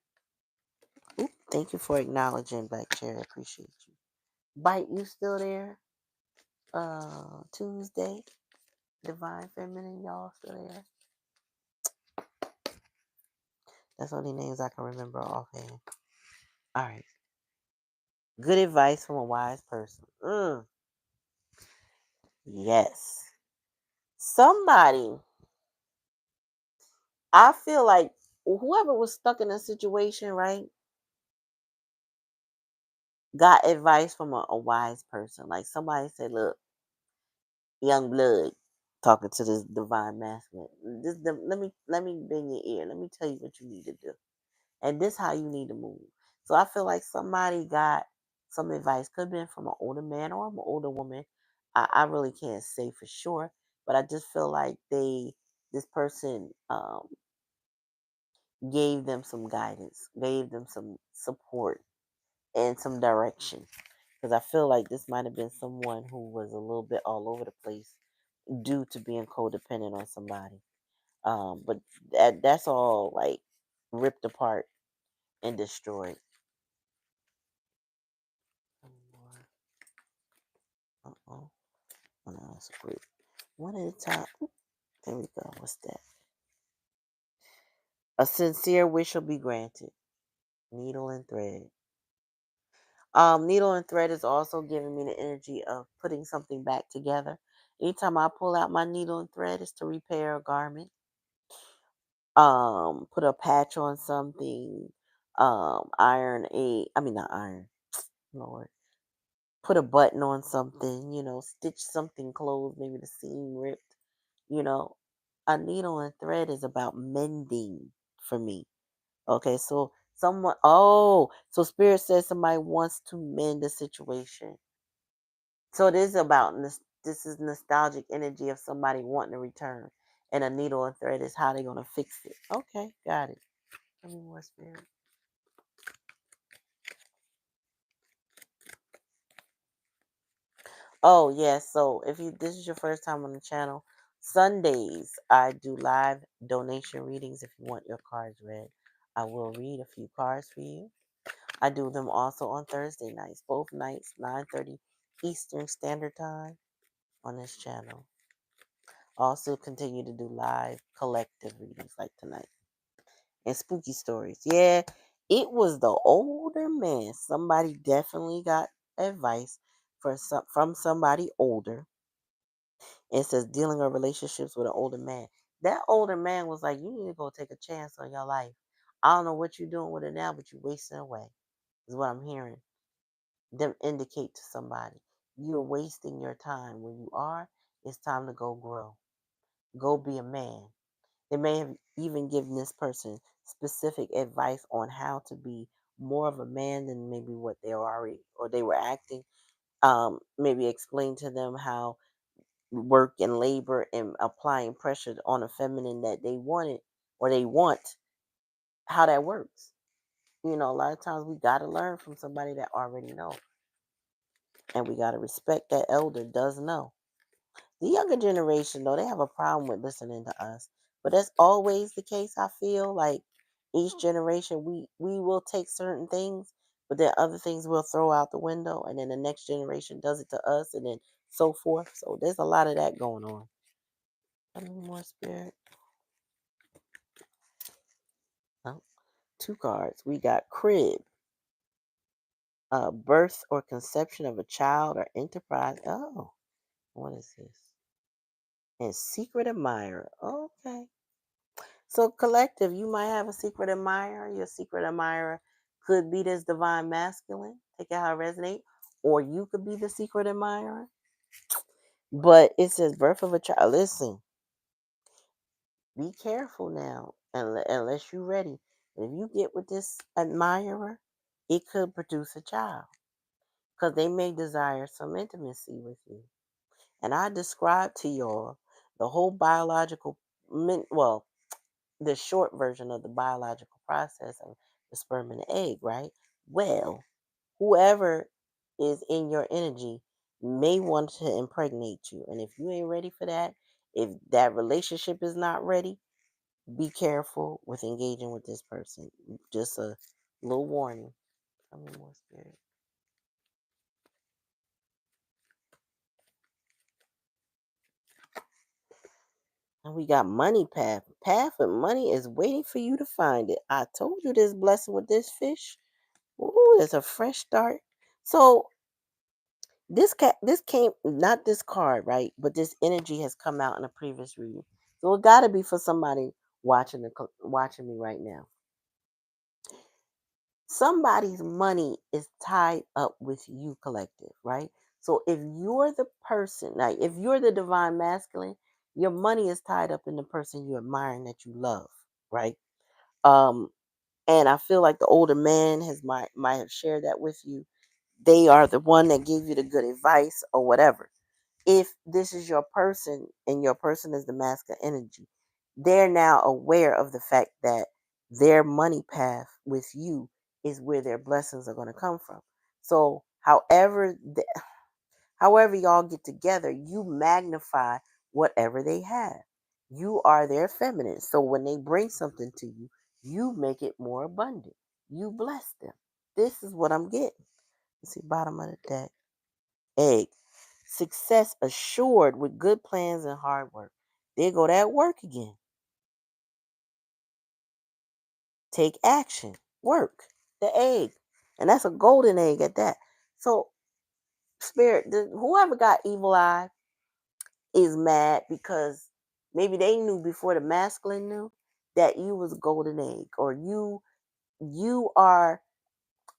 Oop, thank you for acknowledging Black Cherry. I appreciate you. Bite, you still there? Tuesday. Divine Feminine, y'all still there? That's only names I can remember offhand. All right. Good advice from a wise person. Yes. Somebody, I feel like whoever was stuck in a situation, right, got advice from a wise person. Like somebody said, look, young blood, talking to this divine masculine. Let me bend your ear. Let me tell you what you need to do. And this how you need to move. So I feel like somebody got some advice. Could have been from an older man or an older woman. I really can't say for sure. But I just feel like this person gave them some guidance, gave them some support and some direction. Because I feel like this might have been someone who was a little bit all over the place due to being codependent on somebody. But that's all like ripped apart and destroyed. Uh-oh. Oh, no, that's a group. One at a time. There we go. What's that? A sincere wish will be granted. Needle and thread. Needle and thread is also giving me the energy of putting something back together. Anytime I pull out my needle and thread, is to repair a garment. Put a patch on something. I mean not iron. Lord. Put a button on something. Stitch something closed. Maybe the seam ripped. You know, a needle and thread is about mending for me. Okay, so so Spirit says somebody wants to mend the situation. So it is about this is nostalgic energy of somebody wanting to return, and a needle and thread is how they're gonna fix it. Okay, got it. Tell me more, Spirit. Oh yes, so if this is your first time on the channel, Sundays I do live donation readings. If you want your cards read, I will read a few cards for you. I do them also on Thursday nights, both nights, 9:30 Eastern Standard Time on this channel. Also continue to do live collective readings like tonight. And spooky stories. Yeah, it was the older man. Somebody definitely got advice from somebody older. It says dealing with relationships with an older man. That older man was like, you need to go take a chance on your life. I don't know what you're doing with it now, but you're wasting away. Is what I'm hearing them indicate to somebody. You're wasting your time. Where you are, it's time to go grow. Go be a man. They may have even given this person specific advice on how to be more of a man than maybe what they were already or they were acting. Maybe explain to them how work and labor and applying pressure on a feminine that they wanted or they want how that works. You know, a lot of times we got to learn from somebody that already know, and we got to respect that elder does know. The younger generation, though, they have a problem with listening to us, but that's always the case. I feel like each generation, we will take certain things, but then other things we'll throw out the window, and then the next generation does it to us, and then so forth. So there's a lot of that going on. Any more spirit? Oh, two cards. We got crib, birth or conception of a child or enterprise. Oh, what is this? And secret admirer. Okay. So collective, you might have a secret admirer. Your secret admirer could be this divine masculine. Take it how it resonate. Or you could be the secret admirer. But it says birth of a child. Listen, be careful now, unless you're ready. If you get with this admirer, it could produce a child. Because they may desire some intimacy with you. And I described to y'all the whole biological, well, the short version of the biological process of the sperm and the egg, right? Well, whoever is in your energy may want to impregnate you. And if you ain't ready for that, if that relationship is not ready, be careful with engaging with this person. Just a little warning. Tell me more, spirit. And we got money path. Path of money is waiting for you to find it. I told you this blessing with this fish. Ooh, there's a fresh start. So this came, not this card, right? But this energy has come out in a previous reading. So it got to be for somebody watching me right now. Somebody's money is tied up with you, collective, right? So if you're the person, like if you're the divine masculine, your money is tied up in the person you admire and that you love, right? Um, and I feel like the older man might have shared that with you. They are the one that gave you the good advice or whatever. If this is your person and your person is the masculine energy, they're now aware of the fact that their money path with you is where their blessings are going to come from. So however y'all get together, you magnify whatever they have. You are their feminine. So when they bring something to you, you make it more abundant. You bless them. This is what I'm getting. Let's see, bottom of the deck. Egg. Success assured with good plans and hard work. There go that work again. Take action. Work. The egg. And that's a golden egg at that. So, spirit, whoever got evil eye is mad because maybe they knew before the masculine knew that you was a golden egg, or you are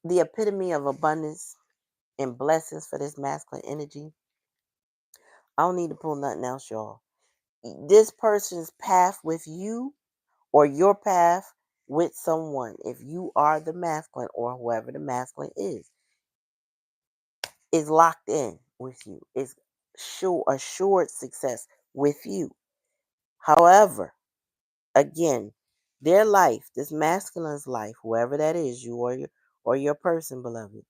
the epitome of abundance and blessings for this masculine energy. I don't need to pull nothing else, y'all. This person's path with you, or your path with someone, if you are the masculine or whoever the masculine is locked in with you, is assured success with you. However, again, their life, this masculine's life, whoever that is, you or your person, beloved,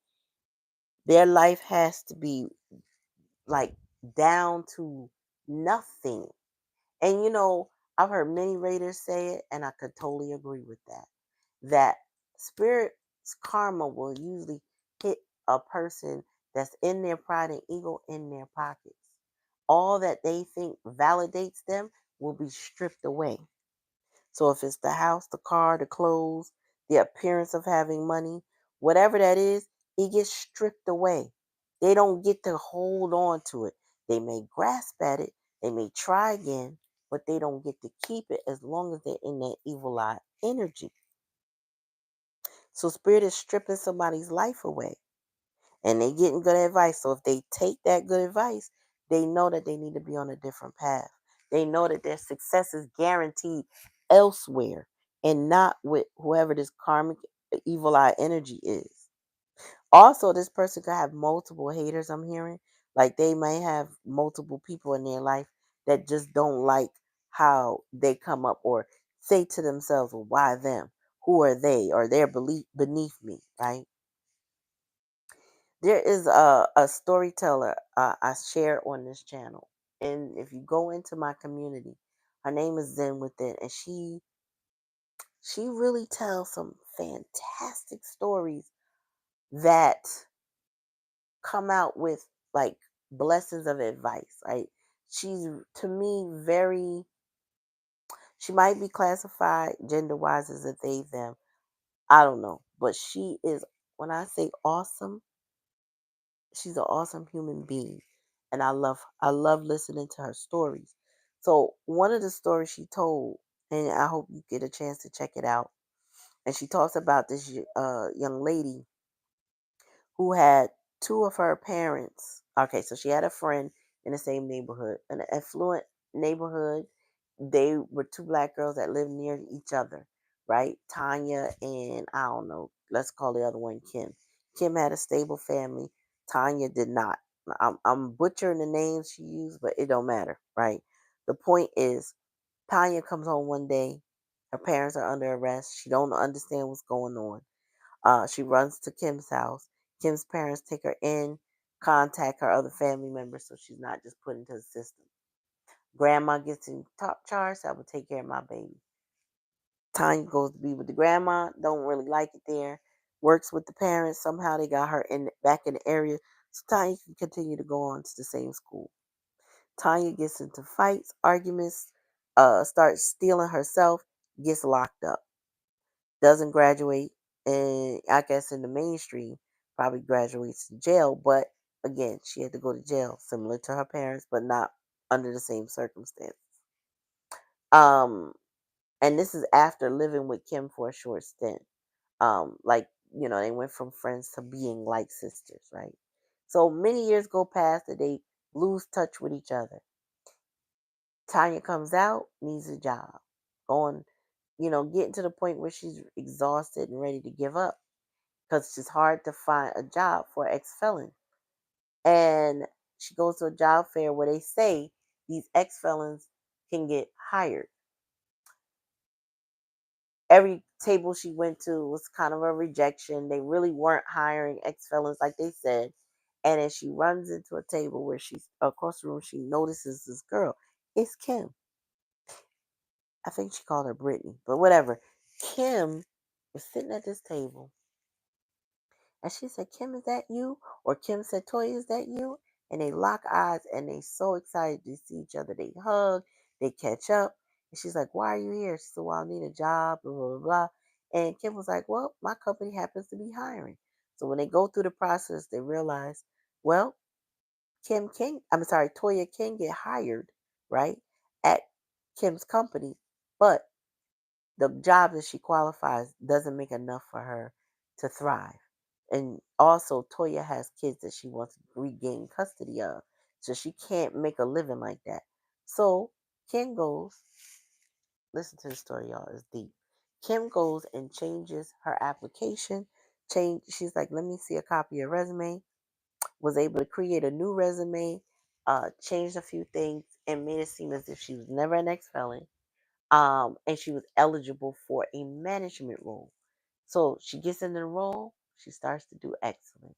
their life has to be like down to nothing. And I've heard many readers say it, and I could totally agree with that. That spirit's karma will usually hit a person that's in their pride and ego in their pockets. All that they think validates them will be stripped away. So if it's the house, the car, the clothes, the appearance of having money, whatever that is, it gets stripped away. They don't get to hold on to it. They may grasp at it, they may try again, but they don't get to keep it as long as they're in that evil eye energy. So spirit is stripping somebody's life away, and they getting good advice. So if they take that good advice, they know that they need to be on a different path. They know that their success is guaranteed elsewhere and not with whoever this karmic evil eye energy is. Also, this person could have multiple haters, I'm hearing. Like they may have multiple people in their life that just don't like how they come up or say to themselves, well, why them? Who are they? Or they're beneath me, right? There is a storyteller I share on this channel. And if you go into my community, her name is Zen Within, and she really tells some fantastic stories that come out with like blessings of advice, right? She's to me very, she might be classified gender wise as a they them. I don't know. But she is, when I say awesome, she's an awesome human being. And I love listening to her stories. So one of the stories she told, and I hope you get a chance to check it out. And she talks about this young lady who had two of her parents. Okay, so she had a friend in the same neighborhood, an affluent neighborhood. They were two black girls that lived near each other, right? Tanya and I don't know, let's call the other one Kim. Kim had a stable family. Tanya did not. I'm butchering the names she used, but it don't matter, right? The point is, Tanya comes home one day. Her parents are under arrest. She don't understand what's going on. She runs to Kim's house. Kim's parents take her in, contact her other family members so she's not just put into the system. Grandma gets in top charge, so I will take care of my baby. Tanya goes to be with the grandma, don't really like it there. Works with the parents. Somehow they got her in back in the area so Tanya can continue to go on to the same school. Tanya gets into fights, arguments, starts stealing herself, gets locked up. Doesn't graduate, and I guess in the mainstream, probably graduates to jail. But again, she had to go to jail, similar to her parents, but not under the same circumstance. Um, and this is after living with Kim for a short stint. Like they went from friends to being like sisters, right? So many years go past that they lose touch with each other. Tanya comes out, needs a job, going, getting to the point where she's exhausted and ready to give up because it's hard to find a job for ex-felon. And she goes to a job fair where they say these ex-felons can get hired. Every table she went to was kind of a rejection. They really weren't hiring ex-felons like they said. And then she runs into a table where she's across the room. She notices this girl. It's Kim. I think she called her Brittany, but whatever. Kim was sitting at this table. And she said, Kim, is that you? Or Kim said, Toya, is that you? And they lock eyes and they so excited to see each other. They hug, they catch up. And she's like, why are you here? She said, well, I need a job, blah, blah, blah, blah. And Kim was like, well, my company happens to be hiring. So when they go through the process, they realize, well, Toya can get hired, right, at Kim's company, but the job that she qualifies doesn't make enough for her to thrive. And also, Toya has kids that she wants to regain custody of. So she can't make a living like that. So Kim goes, listen to the story, y'all, it's deep. Kim goes and changes her application. She's like, let me see a copy of resume. Was able to create a new resume, changed a few things, and made it seem as if she was never an ex-felon, and she was eligible for a management role. So she gets in the role, she starts to do excellent.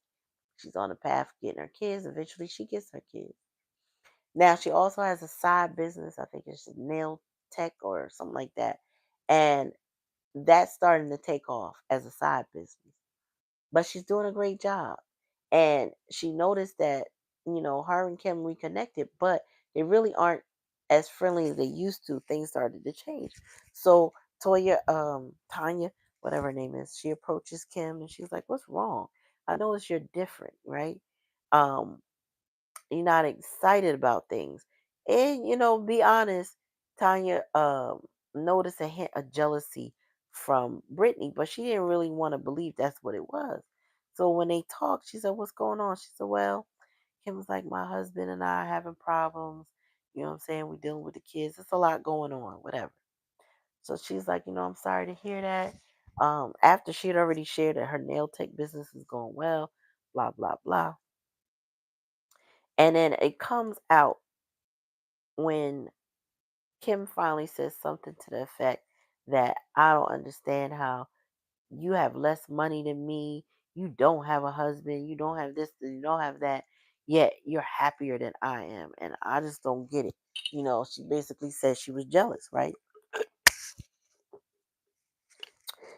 She's on the path of getting her kids. Eventually, she gets her kids. Now, she also has a side business. I think it's nail tech or something like that. And that's starting to take off as a side business. But she's doing a great job. And she noticed that, her and Kim reconnected, but they really aren't as friendly as they used to. Things started to change. So Tanya, whatever her name is, she approaches Kim and she's like, what's wrong? I notice you're different, right? Um, you're not excited about things. And, be honest, Tanya noticed a hint of jealousy from Brittany, but she didn't really want to believe that's what it was. So when they talked, she said, what's going on? She said, well, Kim was like, my husband and I are having problems. You know what I'm saying? We're dealing with the kids. It's a lot going on, whatever. So she's like, I'm sorry to hear that. After she had already shared that her nail tech business is going well, blah, blah, blah. And then it comes out when Kim finally says something to the effect that I don't understand how you have less money than me, you don't have a husband, you don't have this, you don't have that, yet you're happier than I am. And I just don't get it. She basically said she was jealous, right?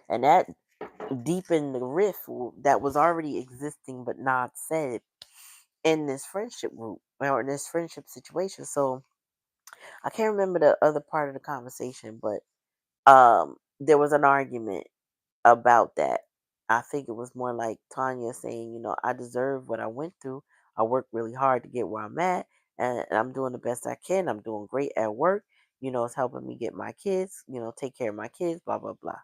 And that deepened the rift that was already existing but not said in this friendship group or in this friendship situation. So I can't remember the other part of the conversation, but there was an argument about that. I think it was more like Tanya saying, I deserve what I went through. I worked really hard to get where I'm at, and I'm doing the best I can. I'm doing great at work. It's helping me get my kids, take care of my kids, blah, blah, blah.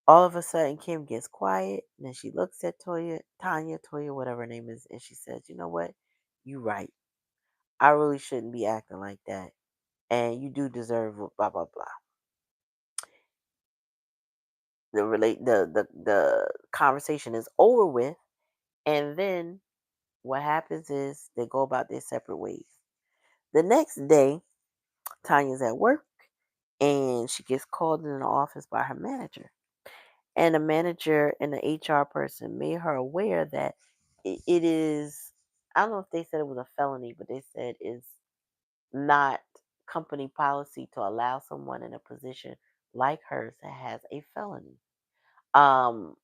All of a sudden, Kim gets quiet, and then she looks at Toya, whatever her name is, and she says, "You know what? You right. I really shouldn't be acting like that, and you do deserve blah blah blah." The conversation is over with, and then what happens is they go about their separate ways. The next day, Tanya's at work, and she gets called in the office by her manager. And the manager and the HR person made her aware that it is, I don't know if they said it was a felony, but they said it's not company policy to allow someone in a position like hers that has a felony. Um,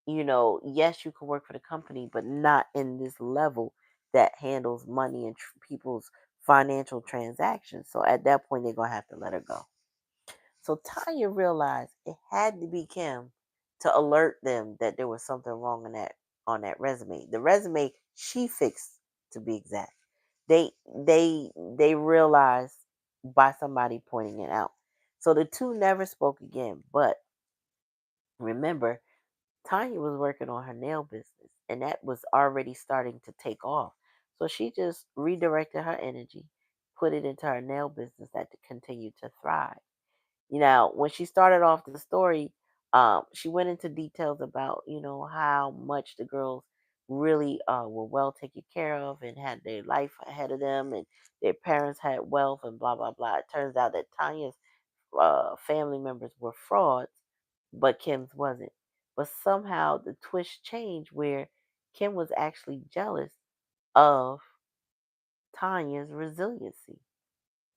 yes, you can work for the company, but not in this level that handles money and people's financial transactions. So at that point, they're going to have to let her go. So Tanya realized it had to be Kim to alert them that there was something wrong on that resume. The resume she fixed, to be exact. They realized by somebody pointing it out. So the two never spoke again. But remember, Tanya was working on her nail business, and that was already starting to take off. So she just redirected her energy, put it into her nail business that to continue to thrive. When she started off the story, she went into details about, how much the girls really were well taken care of and had their life ahead of them, and their parents had wealth and blah, blah, blah. It turns out that Tanya's family members were frauds, but Kim's wasn't. But somehow the twist changed where Kim was actually jealous of Tanya's resiliency,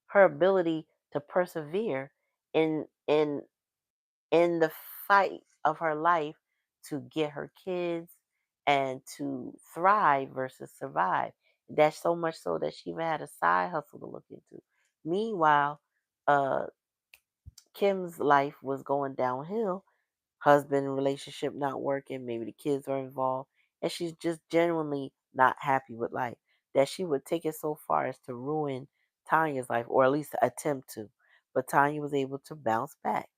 her ability to persevere in in the fight of her life to get her kids and to thrive versus survive. That's so much so that she even had a side hustle to look into. Meanwhile, uh, Kim's life was going downhill. Husband relationship not working, maybe the kids are involved, and she's just genuinely not happy with life. That she would take it so far as to ruin Tanya's life, or at least attempt to. But Tanya was able to bounce back.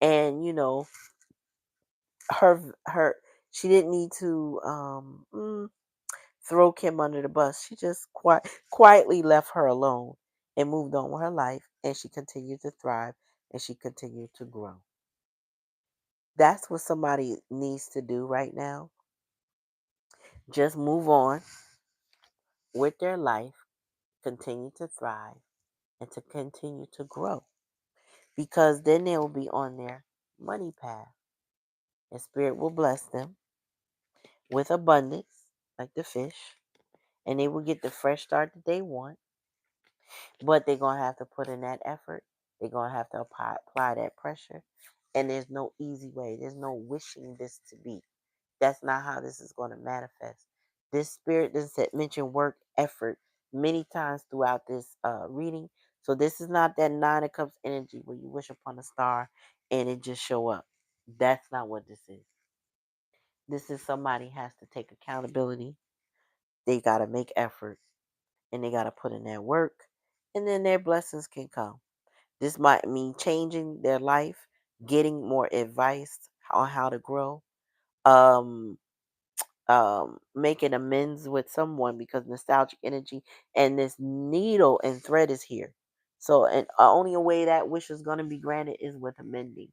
And her she didn't need to throw Kim under the bus. She just quietly left her alone and moved on with her life, and she continued to thrive, and she continued to grow. That's what somebody needs to do right now. Just move on with their life, continue to thrive, and to continue to grow, because then they will be on their money path, and spirit will bless them with abundance like the fish, and they will get the fresh start that they want. But they're going to have to put in that effort. They're going to have to apply that pressure. And there's no easy way. There's no wishing this to be. That's not how this is going to manifest. This spirit doesn't mention work, effort many times throughout this reading. So this is not that Nine of Cups energy where you wish upon a star and it just show up. That's not what this is. This is somebody has to take accountability. They got to make effort, and they got to put in their work, and then their blessings can come. This might mean changing their life, getting more advice on how to grow, um, making amends with someone because nostalgic energy and this needle and thread is here. So, and only a way that wish is going to be granted is with a mending.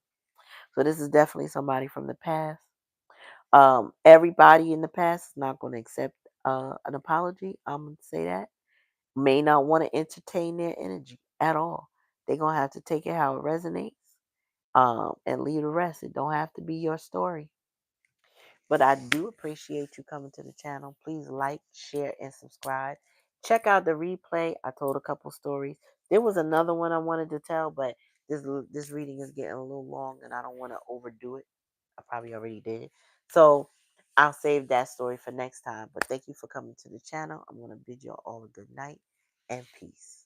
So, this is definitely somebody from the past. Everybody in the past is not going to accept an apology. I'm going to say that may not want to entertain their energy at all. They're gonna have to take it how it resonates, and leave the rest. It don't have to be your story. But I do appreciate you coming to the channel. Please like, share, and subscribe. Check out the replay. I told a couple stories. There was another one I wanted to tell, but this reading is getting a little long, and I don't want to overdo it. I probably already did. So I'll save that story for next time. But thank you for coming to the channel. I'm going to bid you all a good night and peace.